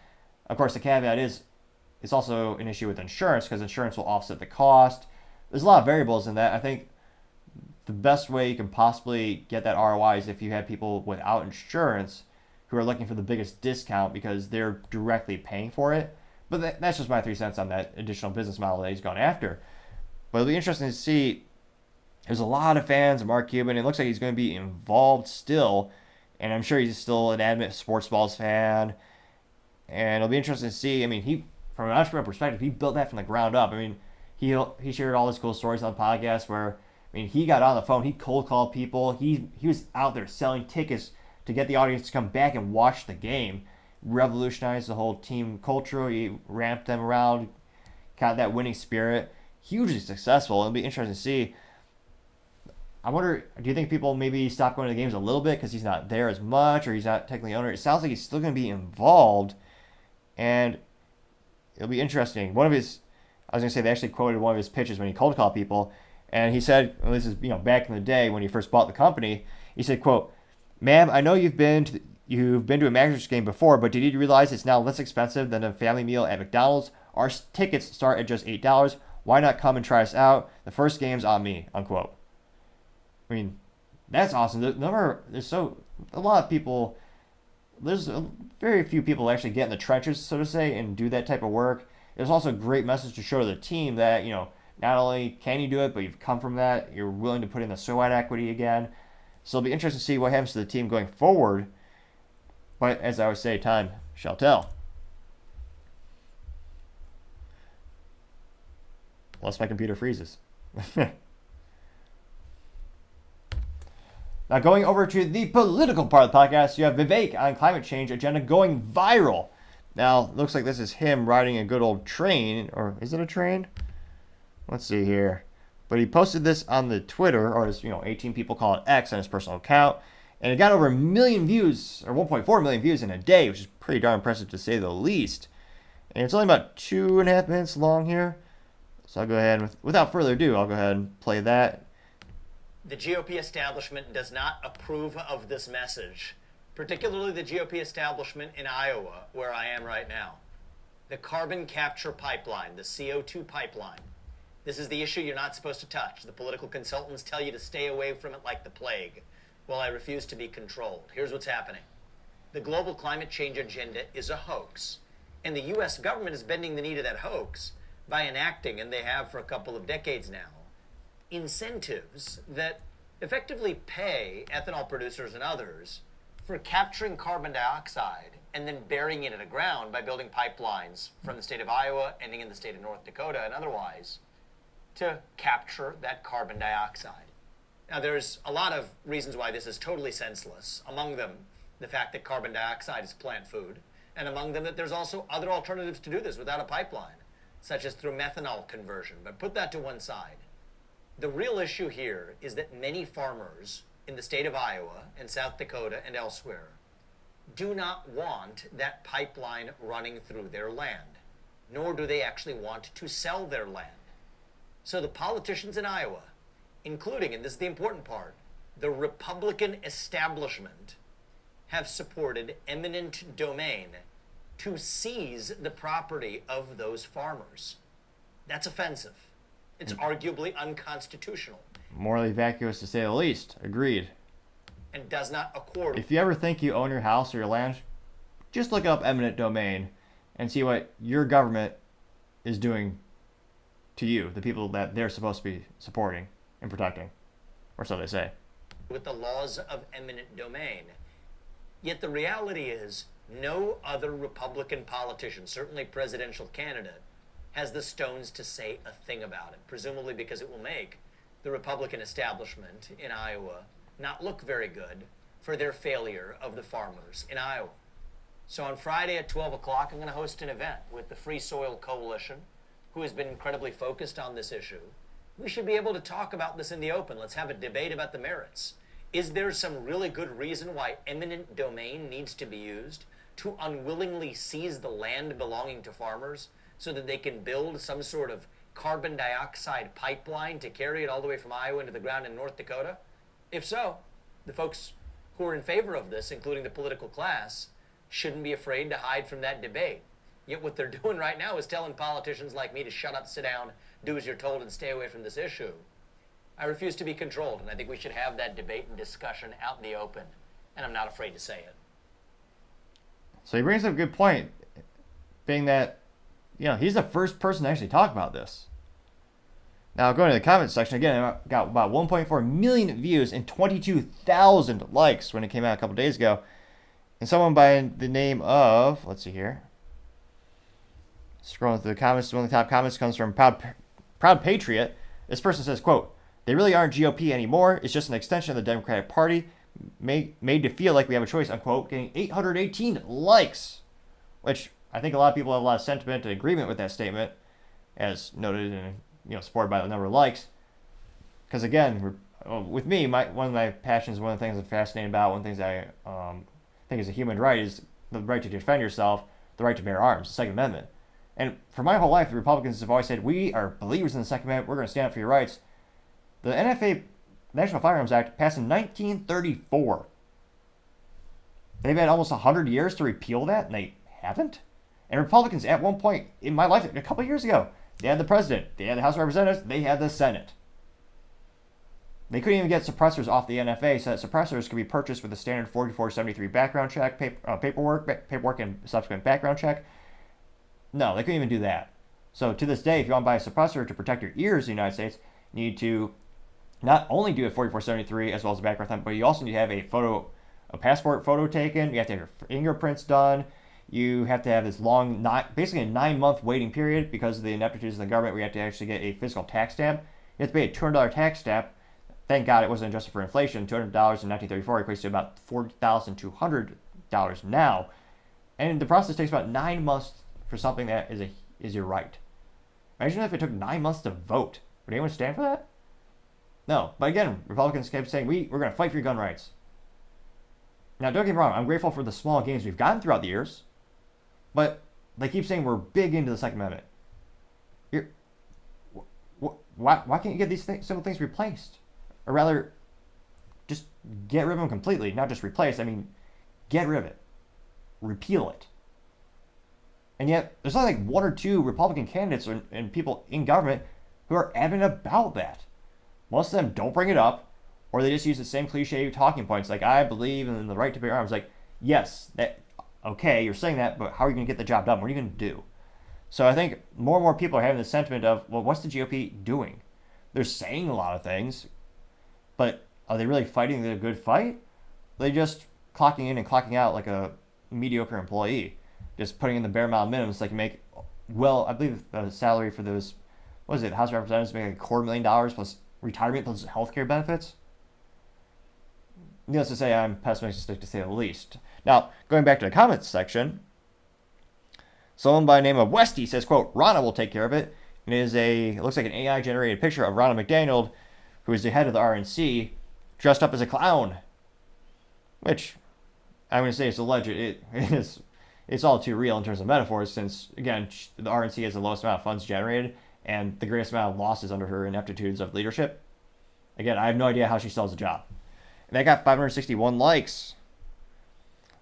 Of course, the caveat is it's also an issue with insurance because insurance will offset the cost. There's a lot of variables in that. I think the best way you can possibly get that ROI is if you have people without insurance who are looking for the biggest discount because they're directly paying for it. But that's just my 3 cents on that additional business model that he's gone after. But it'll be interesting to see. There's a lot of fans of Mark Cuban. It looks like he's going to be involved still. And I'm sure he's still an adamant sports balls fan. And it'll be interesting to see. I mean, from an entrepreneurial perspective, he built that from the ground up. I mean, he shared all his cool stories on the podcast where, I mean, he got on the phone. He cold called people. He was out there selling tickets to get the audience to come back and watch the game. Revolutionized the whole team culture. He ramped them around, got that winning spirit. Hugely successful. It'll be interesting to see. I wonder, do you think people maybe stop going to the games a little bit because he's not there as much or he's not technically owner? It sounds like he's still going to be involved. And it'll be interesting. I was going to say they actually quoted one of his pitches when he cold called people. And he said, well, this is back in the day when he first bought the company. He said, quote, "Ma'am, I know you've been to a Mavericks game before, but did you realize it's now less expensive than a family meal at McDonald's? Our tickets start at just $8. Why not come and try us out? The first game's on me," unquote. I mean, that's awesome. There's a lot of people. There's very few people actually get in the trenches, so to say, and do that type of work. There's also a great message to show to the team that not only can you do it, but you've come from that. You're willing to put in the sweat equity again. So it'll be interesting to see what happens to the team going forward. But as I always say, time shall tell. Unless my computer freezes. Now going over to the political part of the podcast, you have Vivek on climate change agenda going viral. Now, looks like this is him riding a good old train. Or is it a train? Let's see here. But he posted this on the Twitter, or as 18 people call it X, on his personal account. And it got over 1 million views, or 1.4 million views in a day, which is pretty darn impressive to say the least. And it's only about 2.5 minutes long here. So I'll go ahead and, without further ado, I'll go ahead and play that. The GOP establishment does not approve of this message, particularly the GOP establishment in Iowa, where I am right now. The carbon capture pipeline, the CO2 pipeline. This is the issue you're not supposed to touch. The political consultants tell you to stay away from it like the plague. Well, I refuse to be controlled. Here's what's happening. The global climate change agenda is a hoax, and the U.S. government is bending the knee to that hoax by enacting, and they have for a couple of decades now, incentives that effectively pay ethanol producers and others for capturing carbon dioxide and then burying it in the ground by building pipelines from the state of Iowa, ending in the state of North Dakota and otherwise, to capture that carbon dioxide. Now, there's a lot of reasons why this is totally senseless. Among them, the fact that carbon dioxide is plant food, and among them that there's also other alternatives to do this without a pipeline, such as through methanol conversion. But put that to one side. The real issue here is that many farmers in the state of Iowa and South Dakota and elsewhere do not want that pipeline running through their land, nor do they actually want to sell their land. So the politicians in Iowa, including, and this is the important part, the Republican establishment, have supported eminent domain to seize the property of those farmers. That's offensive. It's arguably unconstitutional. Morally vacuous to say the least. Agreed. And does not accord. If you ever think you own your house or your land, just look up eminent domain and see what your government is doing to you, the people that they're supposed to be supporting and protecting. Or so they say. With the laws of eminent domain. Yet the reality is no other Republican politician, certainly presidential candidate, has the stones to say a thing about it, presumably because it will make the Republican establishment in Iowa not look very good for their failure of the farmers in Iowa. So on Friday at 12 o'clock, I'm going to host an event with the Free Soil Coalition, who has been incredibly focused on this issue. We should be able to talk about this in the open. Let's have a debate about the merits. Is there some really good reason why eminent domain needs to be used to unwillingly seize the land belonging to farmers so that they can build some sort of carbon dioxide pipeline to carry it all the way from Iowa into the ground in North Dakota? If so, the folks who are in favor of this, including the political class, shouldn't be afraid to hide from that debate. Yet what they're doing right now is telling politicians like me to shut up, sit down, do as you're told, and stay away from this issue. I refuse to be controlled, and I think we should have that debate and discussion out in the open, and I'm not afraid to say it. So he brings up a good point, being that, he's the first person to actually talk about this. Now, going to the comments section, again, I got about 1.4 million views and 22,000 likes when it came out a couple days ago. And someone by the name of, let's see here. Scrolling through the comments, one of the top comments comes from Proud Patriot. This person says, quote, "They really aren't GOP anymore. It's just an extension of the Democratic Party made to feel like we have a choice," unquote, getting 818 likes. Which I think a lot of people have a lot of sentiment and agreement with that statement, as noted and supported by the number of likes. Because again, with me, one of my passions, one of the things I'm fascinated about, one of the things I think is a human right is the right to defend yourself, the right to bear arms, the Second Amendment. And for my whole life, the Republicans have always said, we are believers in the Second Amendment, we're going to stand up for your rights. The NFA, National Firearms Act, passed in 1934. They've had almost 100 years to repeal that, and they haven't. And Republicans, at one point in my life, a couple of years ago, they had the president, they had the House of Representatives, they had the Senate. They couldn't even get suppressors off the NFA, so that suppressors could be purchased with a standard 4473 background check, paperwork and subsequent background check. No, they couldn't even do that. So to this day, if you want to buy a suppressor to protect your ears in the United States, you need to not only do a 4473 as well as a background thumb, but you also need to have a passport photo taken. You have to have your fingerprints done. You have to have this long, basically a 9-month waiting period because of the ineptitudes of the government. We have to actually get a physical tax stamp. You have to pay a $200 tax stamp. Thank God it wasn't adjusted for inflation. $200 in 1934 equates to about $40,200 now. And the process takes about 9 months for something that is your right. Imagine if it took 9 months to vote. Would anyone stand for that? No. But again, Republicans kept saying, we're going to fight for your gun rights. Now, don't get me wrong. I'm grateful for the small gains we've gotten throughout the years. But they keep saying we're big into the Second Amendment. Why can't you get these simple things replaced? Or rather, just get rid of them completely. Not just replace. I mean, get rid of it. Repeal it. And yet, there's only like one or two Republican candidates and people in government who are adamant about that. Most of them don't bring it up, or they just use the same cliche talking points, like, I believe in the right to bear arms. Like, yes, okay, you're saying that, but how are you going to get the job done? What are you going to do? So I think more and more people are having the sentiment of, well, what's the GOP doing? They're saying a lot of things, but are they really fighting the good fight? Are they just clocking in and clocking out like a mediocre employee? Just putting in the bare minimum minimums, like you make, well, I believe the salary for those, what is it, House of Representatives make like $250,000 plus retirement plus healthcare benefits. Needless to say, I'm pessimistic to say the least. Now, going back to the comments section, someone by the name of Westy says, quote, Rana will take care of it. And it looks like an AI generated picture of Ronna McDaniel, who is the head of the RNC, dressed up as a clown. Which, I'm going to say it's alleged. It's all too real in terms of metaphors, since, again, the RNC has the lowest amount of funds generated and the greatest amount of losses under her ineptitudes of leadership. Again, I have no idea how she sells a job. And that got 561 likes.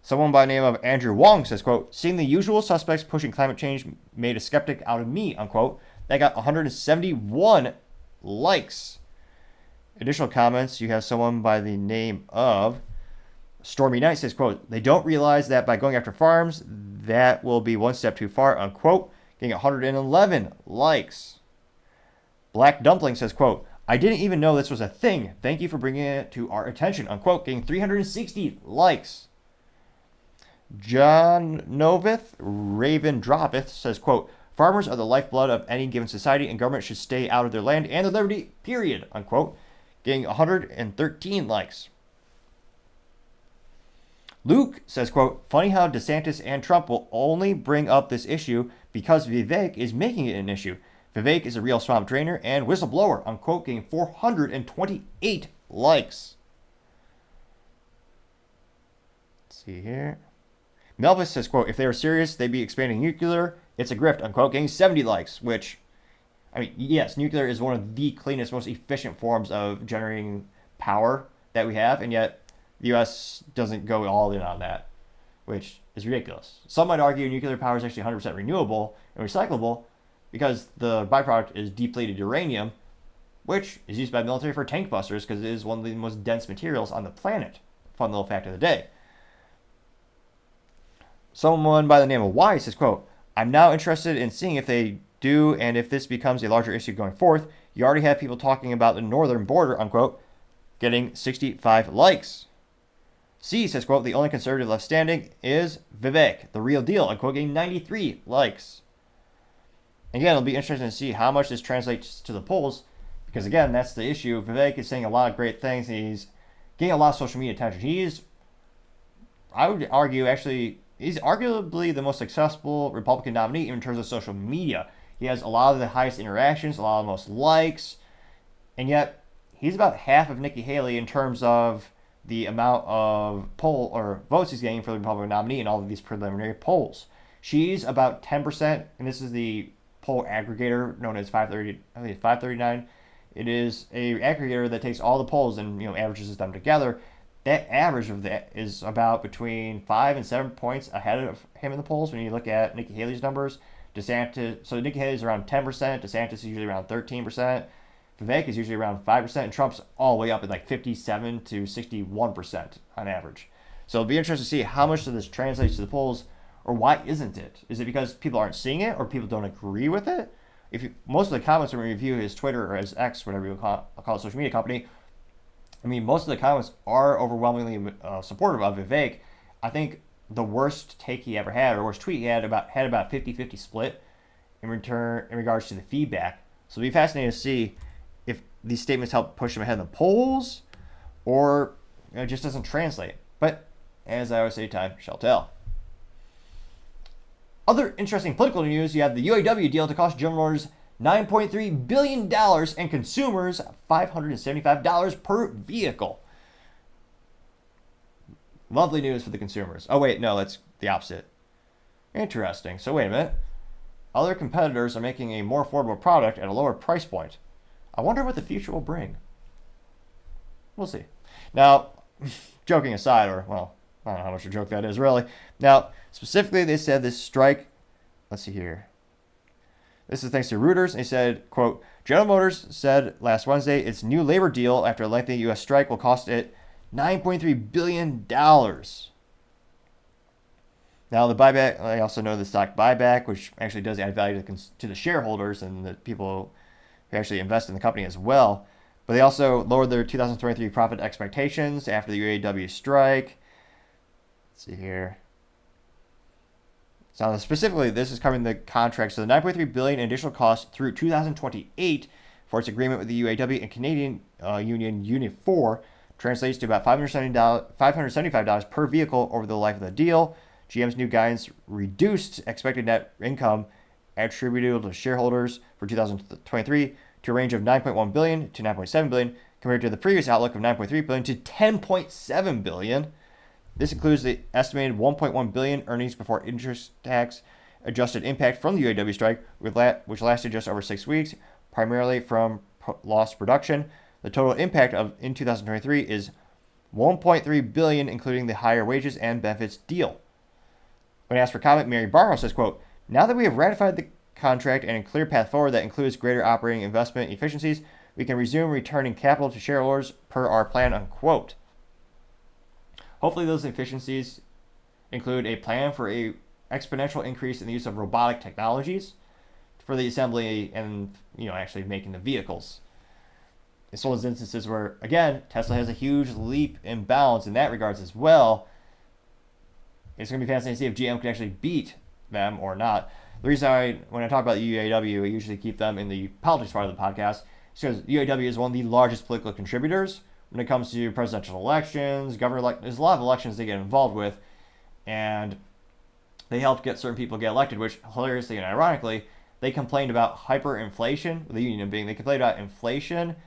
Someone by the name of Andrew Wong says, quote, seeing the usual suspects pushing climate change made a skeptic out of me, unquote. That got 171 likes. Additional comments, you have someone by the name of Stormy Knight says, quote, they don't realize that by going after farms, that will be one step too far, unquote, getting 111 likes. Black Dumpling says, quote, I didn't even know this was a thing. Thank you for bringing it to our attention, unquote, getting 360 likes. John Novith Raven Droppeth says, quote, farmers are the lifeblood of any given society and government should stay out of their land and their liberty, period, unquote, getting 113 likes. Luke says, quote, funny how DeSantis and Trump will only bring up this issue because Vivek is making it an issue. Vivek is a real swamp drainer and whistleblower, unquote, getting 428 likes. Let's see here. Melvis says, quote, if they were serious, they'd be expanding nuclear. It's a grift, unquote, getting 70 likes, which, I mean, yes, nuclear is one of the cleanest, most efficient forms of generating power that we have, and yet the U.S. doesn't go all in on that, which is ridiculous. Some might argue nuclear power is actually 100% renewable and recyclable because the byproduct is depleted uranium, which is used by the military for tank busters because it is one of the most dense materials on the planet. Fun little fact of the day. Someone by the name of Y says, quote, I'm now interested in seeing if they do and if this becomes a larger issue going forth. You already have people talking about the northern border, unquote, getting 65 likes. C says, quote, the only conservative left standing is Vivek, the real deal, unquote, getting 93 likes. Again, it'll be interesting to see how much this translates to the polls because, again, that's the issue. Vivek is saying a lot of great things. He's getting a lot of social media attention. I would argue, actually, he's arguably the most successful Republican nominee in terms of social media. He has a lot of the highest interactions, a lot of the most likes, and yet he's about half of Nikki Haley in terms of the amount of poll or votes he's getting for the Republican nominee in all of these preliminary polls. She's about 10%, and this is the poll aggregator known as 539. It is a aggregator that takes all the polls and averages them together. That average of that is about between 5 and 7 points ahead of him in the polls when you look at Nikki Haley's numbers. So Nikki Haley's around 10%, DeSantis is usually around 13%, Vivek is usually around 5%, and Trump's all the way up at like 57 to 61% on average. So it'll be interesting to see how much of this translates to the polls, or why isn't it? Is it because people aren't seeing it, or people don't agree with it? Most of the comments when we review his Twitter or his X, whatever you call it, social media company, I mean, most of the comments are overwhelmingly supportive of Vivek. I think the worst take he ever had, or worst tweet he had about 50-50 split in regards to the feedback. So it'll be fascinating to see if these statements help push him ahead in the polls, or it just doesn't translate. But as I always say, time shall tell. Other interesting political news: you have the UAW deal to cost General Motors $9.3 billion and consumers $575 per vehicle. Lovely news for the consumers. Oh, wait, no, that's the opposite. Interesting. So, wait a minute. Other competitors are making a more affordable product at a lower price point. I wonder what the future will bring. We'll see. Now, joking aside, or, well, I don't know how much of a joke that is, really. Now, specifically, they said this strike, let's see here. This is thanks to Reuters. They said, quote, General Motors said last Wednesday its new labor deal after a lengthy U.S. strike will cost it $9.3 billion. Now, the buyback, I also know the stock buyback, which actually does add value to the shareholders and the people who actually invest in the company as well. But they also lowered their 2023 profit expectations after the UAW strike. Let's see here. So specifically, this is covering the contract. So the $9.3 billion in additional costs through 2028 for its agreement with the UAW and Canadian union Unit 4 translates to about $575 per vehicle over the life of the deal. GM's new guidance reduced expected net income attributable to shareholders for 2023 to a range of $9.1 billion to $9.7 billion compared to the previous outlook of $9.3 billion to $10.7 billion. This includes the estimated $1.1 billion earnings before interest tax adjusted impact from the UAW strike, which lasted just over 6 weeks, primarily from lost production. The total impact in 2023 is $1.3 billion, including the higher wages and benefits deal. When asked for comment, Mary Barrow says, quote, now that we have ratified the contract and a clear path forward that includes greater operating investment efficiencies, we can resume returning capital to shareholders per our plan, unquote. Hopefully those efficiencies include a plan for a exponential increase in the use of robotic technologies for the assembly and, actually making the vehicles. It's one of those instances where, again, Tesla has a huge leap in bounds in that regards as well. It's going to be fascinating to see if GM can actually beat them or not. The reason when I talk about the UAW, I usually keep them in the politics part of the podcast is because UAW is one of the largest political contributors when it comes to presidential elections, there's a lot of elections they get involved with, and they helped get certain people get elected, which hilariously and ironically, they complained about hyperinflation, the union being, they complained about inflation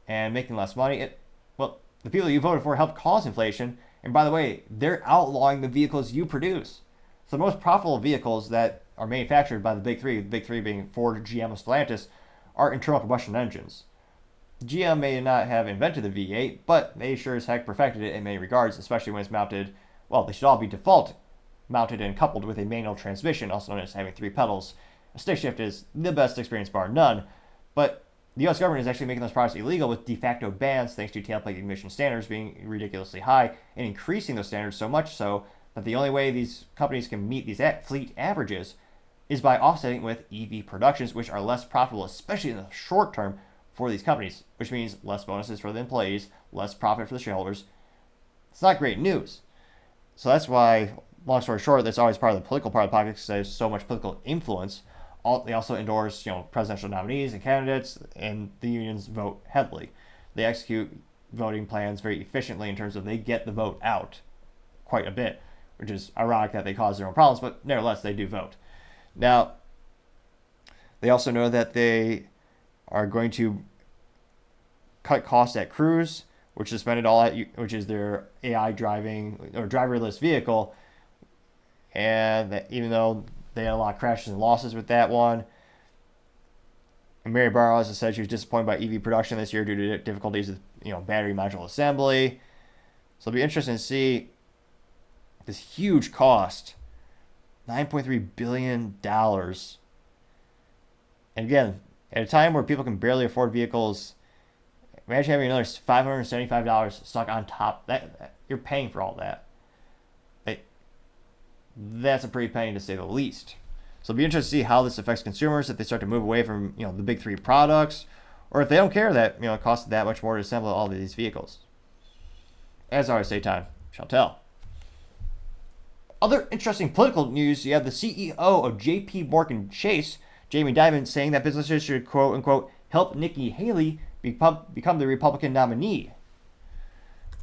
and making less money. The people you voted for helped cause inflation, and by the way, they're outlawing the vehicles you produce. So the most profitable vehicles that are manufactured by the big three being Ford, GM, and Stellantis, are internal combustion engines. GM may not have invented the V8, but they sure as heck perfected it in many regards, especially when it's mounted, well, they should all be default mounted and coupled with a manual transmission, also known as having 3 pedals. A stick shift is the best experience bar none, but the U.S. government is actually making those products illegal with de facto bans thanks to tailpipe emission standards being ridiculously high and increasing those standards so much so that the only way these companies can meet these fleet averages is by offsetting with EV productions, which are less profitable, especially in the short term for these companies, which means less bonuses for the employees, less profit for the shareholders. It's not great news. So that's why, long story short, that's always part of the political part of the politics, because there's so much political influence. They also endorse, presidential nominees and candidates, and the unions vote heavily. They execute voting plans very efficiently in terms of they get the vote out quite a bit, which is ironic that they cause their own problems, but nevertheless, they do vote. Now, they also know that they are going to cut costs at Cruise, which suspended which is their AI driving or driverless vehicle, and that even though they had a lot of crashes and losses with that one. And Mary Barra has said she was disappointed by EV production this year due to difficulties with battery module assembly. So it'll be interesting to see this huge cost, $9.3 billion. And again, at a time where people can barely afford vehicles, imagine having another $575 stuck on top. That you're paying for all that. That's a pretty penny to say the least. So it'll be interesting to see how this affects consumers if they start to move away from the big 3 products, or if they don't care that it costs that much more to assemble all of these vehicles. As always, say time shall tell. Other interesting political news: you have the CEO of J.P. Morgan Chase, Jamie Dimon, saying that businesses should quote unquote help Nikki Haley become the Republican nominee.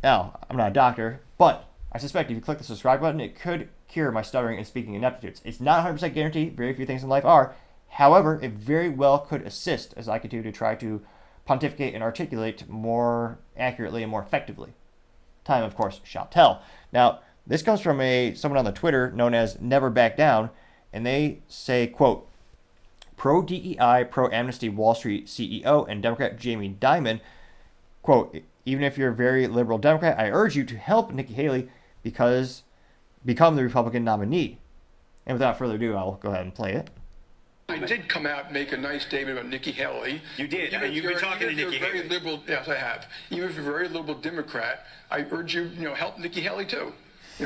Now, I'm not a doctor, but I suspect if you click the subscribe button, it could cure my stuttering and speaking ineptitudes. It's not 100% guaranteed. Very few things in life are. However, it very well could assist as I continue to try to pontificate and articulate more accurately and more effectively. Time, of course, shall tell. Now, this comes from someone on the Twitter known as Never Back Down, and they say, quote, pro-DEI, pro-amnesty Wall Street CEO and Democrat Jamie Dimon, quote, even if you're a very liberal Democrat, I urge you to help Nikki Haley become the Republican nominee. And without further ado, I'll go ahead and play it. I did come out and make a nice statement about Nikki Haley. You did. You've been talking to Nikki Haley. Very liberal, yes, I have. Even if you're a very liberal Democrat, I urge you, help Nikki Haley too.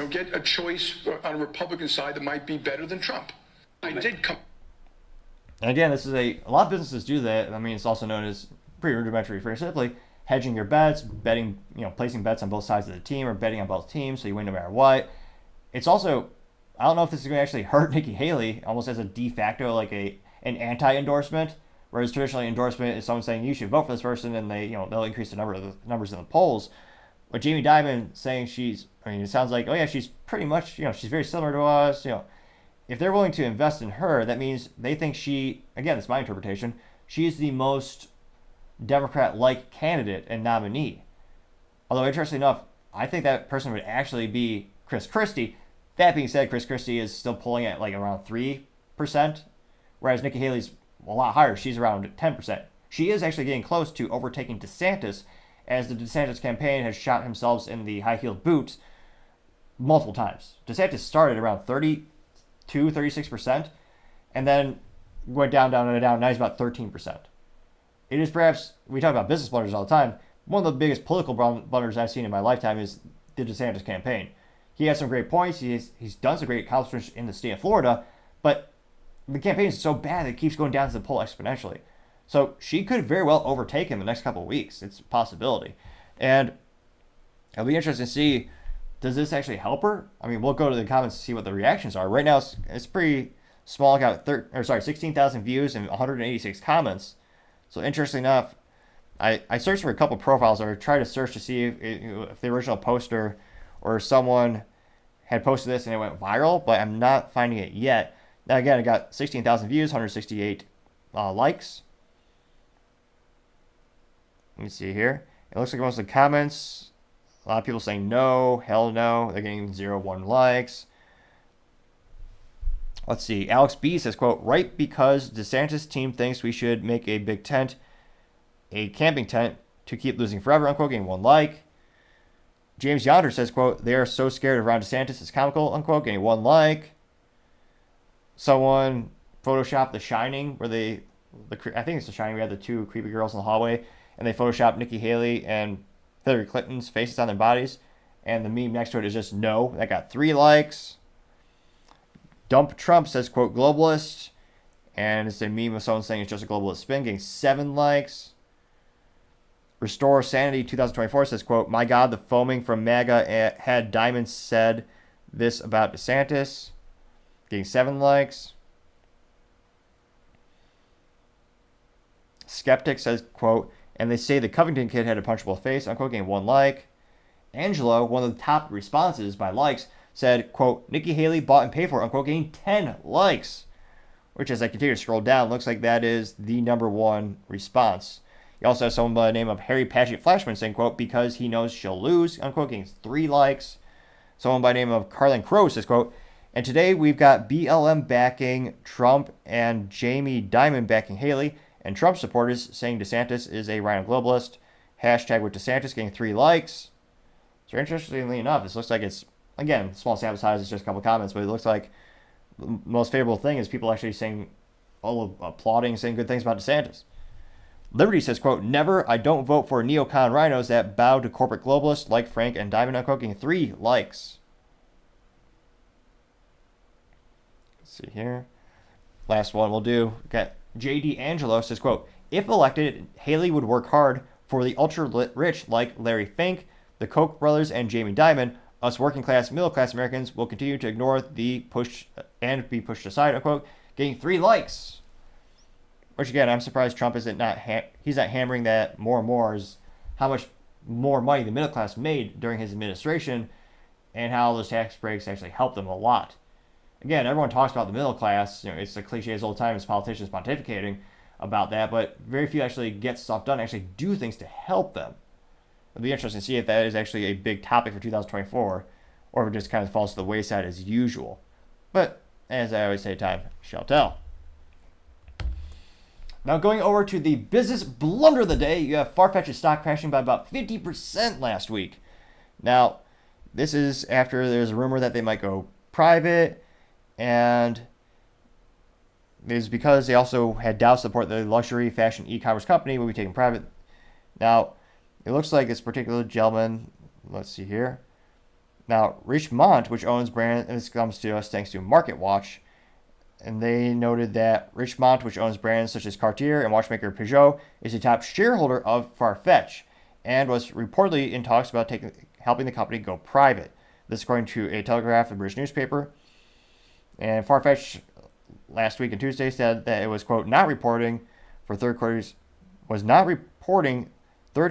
Get a choice on a Republican side that might be better than Trump. I did come. And again, this is a lot of businesses do that. I mean, it's also known as pretty rudimentary, very simply hedging your bets, betting, placing bets on both sides of the team or betting on both teams so you win no matter what. It's also, I don't know if this is going to actually hurt Nikki Haley, almost as a de facto, like an anti-endorsement, whereas traditionally endorsement is someone saying you should vote for this person, and they'll increase the numbers in the polls. But Jamie Dimon saying it sounds like, oh yeah, she's pretty much, she's very similar to us. If they're willing to invest in her, that means they think again, it's my interpretation, she is the most Democrat-like candidate and nominee. Although, interestingly enough, I think that person would actually be Chris Christie. That being said, Chris Christie is still pulling at like around 3%, whereas Nikki Haley's a lot higher. She's around 10%. She is actually getting close to overtaking DeSantis, as the DeSantis campaign has shot himself in the high-heeled boots multiple times. DeSantis started around 32, 36%, and then went down. Now he's about 13%. It is perhaps, we talk about business blunders all the time, one of the biggest political blunders I've seen in my lifetime is the DeSantis campaign. He has some great points. He's done some great accomplishments in the state of Florida, but the campaign is so bad that it keeps going down to the poll exponentially. So she could very well overtake him in the next couple of weeks. It's a possibility. And it'll be interesting to see, does this actually help her? I mean, we'll go to the comments to see what the reactions are. Right now, it's pretty small. I got 16,000 views and 186 comments. So interesting enough, I searched for a couple profiles, or tried to search to see if the original poster or someone had posted this and it went viral, but I'm not finding it yet. Now again, I got 16,000 views, 168 likes. Let me see here. It looks like most of the comments, a lot of people saying no, hell no. They're getting 1 likes. Let's see. Alex B says, quote, right because DeSantis team thinks we should make a big tent a camping tent to keep losing forever, unquote, getting 1 like. James Yonder says, quote, they are so scared of Ron DeSantis, it's comical, unquote, getting 1 like. Someone photoshopped The Shining, where I think it's The Shining, we had the 2 creepy girls in the hallway, and they photoshopped Nikki Haley and Hillary Clinton's faces on their bodies, and the meme next to it is just no. That got 3 likes. Dump Trump says, quote, globalist, and it's a meme of someone saying it's just a globalist spin, getting 7 likes. Restore Sanity 2024 says, quote, my God, the foaming from MAGA had Diamond said this about DeSantis, getting 7 likes. Skeptic says, quote, and they say the Covington kid had a punchable face, unquote, getting 1 like. Angelo, one of the top responses by likes, said, quote, Nikki Haley bought and paid for, unquote, getting 10 likes. Which, as I continue to scroll down, looks like that is the #1 response. You also have someone by the name of Harry Patchett Flashman saying, quote, because he knows she'll lose, unquote, getting 3 likes. Someone by the name of Carlin Crow says, quote, and today we've got BLM backing Trump and Jamie Dimon backing Haley, and Trump supporters saying DeSantis is a rhino globalist. Hashtag with DeSantis getting 3 likes. So interestingly enough, this looks like it's, again, small sample size, it's just a couple comments, but it looks like the most favorable thing is people actually saying, applauding, saying good things about DeSantis. Liberty says, quote, never, I don't vote for neocon rhinos that bow to corporate globalists like Frank and Diamond, unquote, getting 3 likes. Let's see here. Last one we'll do. Got J.D. Angelo says, quote, if elected, Haley would work hard for the ultra-rich like Larry Fink, the Koch brothers, and Jamie Dimon. Us working class, middle class Americans will continue to ignore the push and be pushed aside, unquote, getting 3 likes. Which again, I'm surprised Trump isn't he's not hammering that more and more, is how much more money the middle class made during his administration and how those tax breaks actually helped them a lot. Again, everyone talks about the middle class, it's a cliche as old time as politicians pontificating about that, but very few actually get stuff done, actually do things to help them. It'll be interesting to see if that is actually a big topic for 2024 or if it just kind of falls to the wayside as usual. But as I always say, time shall tell. Now going over to the business blunder of the day, you have Farfetch's stock crashing by about 50% last week. Now, this is after there's a rumor that they might go private, and it is because they also had doubts to support the luxury fashion e-commerce company will be taken private. Now, it looks like this particular gentleman, let's see here. Now, Richemont, which owns brand, and this comes to us thanks to MarketWatch, and they noted that Richemont, which owns brands such as Cartier and watchmaker Peugeot, is a top shareholder of Farfetch and was reportedly in talks about helping the company go private. This according to a Telegraph, a British newspaper. And Farfetch last week on Tuesday said that it was, quote, not reporting third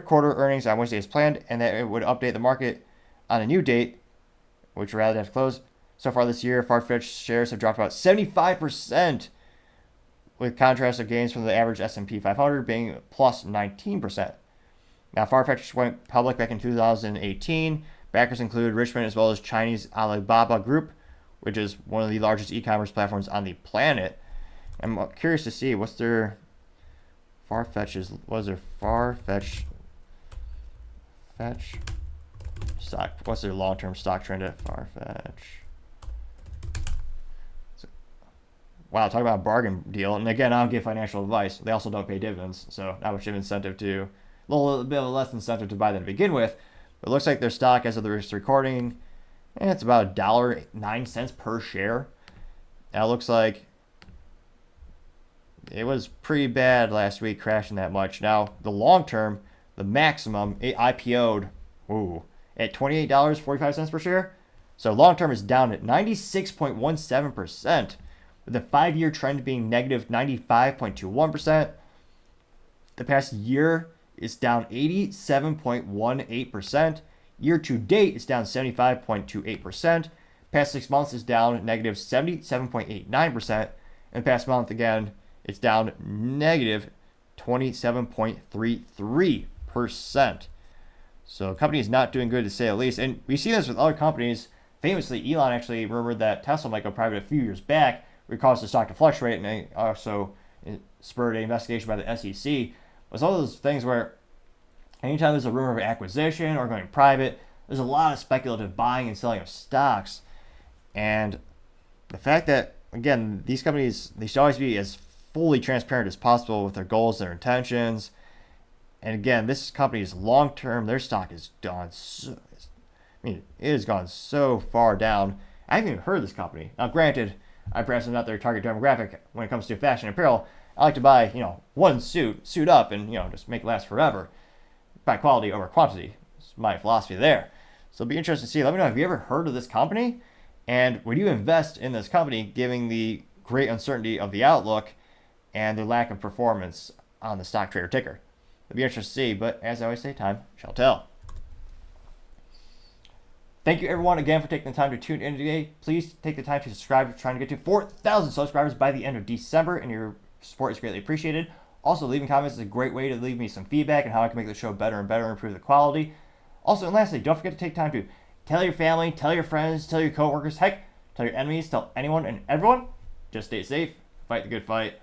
quarter earnings on Wednesday as planned, and that it would update the market on a new date, which rather than have to close. So far this year, Farfetch shares have dropped about 75%, with contrast of gains from the average S&P 500 being plus 19%. Now, Farfetch went public back in 2018. Backers include Richmond as well as Chinese Alibaba Group, which is one of the largest e-commerce platforms on the planet. I'm curious to see what's their Farfetch stock. What's their long-term stock trend at Farfetch? Wow, talking about a bargain deal. And again, I don't give financial advice. They also don't pay dividends, so not much of incentive to, a little bit of less incentive to buy them to begin with. But it looks like their stock, as of this recording, it's about $1.09 per share. Now it looks like it was pretty bad last week, crashing that much. Now, the long term, the maximum, it IPO'd at $28.45 per share. So long term is down at 96.17%, with the 5-year trend being negative 95.21%. The past year is down 87.18%. Year to date is down 75.28%. Past 6 months is down negative 77.89%. And past month, again, it's down negative 27.33%. So the company is not doing good, to say the least. And we see this with other companies. Famously, Elon actually rumored that Tesla might go private a few years back, which caused the stock to fluctuate, and also spurred an investigation by the SEC. It's one of those things where anytime there's a rumor of acquisition or going private, there's a lot of speculative buying and selling of stocks. And the fact that, again, these companies, they should always be as fully transparent as possible with their goals, their intentions. And again, this company is long term. Their stock has gone so, it has gone so far down. I haven't even heard of this company. Now, granted, I perhaps am not their target demographic when it comes to fashion and apparel. I like to buy, one suit up, and just make it last forever. Buy quality over quantity. It's my philosophy there. So it'll be interesting to see. Let me know, have you ever heard of this company? And would you invest in this company given the great uncertainty of the outlook and the lack of performance on the stock trader ticker? It'll be interesting to see, but as I always say, time shall tell. Thank you everyone again for taking the time to tune in today. Please take the time to subscribe. We're trying to get to 4,000 subscribers by the end of December, and your support is greatly appreciated. Also, leaving comments is a great way to leave me some feedback on how I can make the show better and better and improve the quality. Also, and lastly, don't forget to take time to tell your family, tell your friends, tell your coworkers, heck, tell your enemies, tell anyone and everyone. Just stay safe, fight the good fight.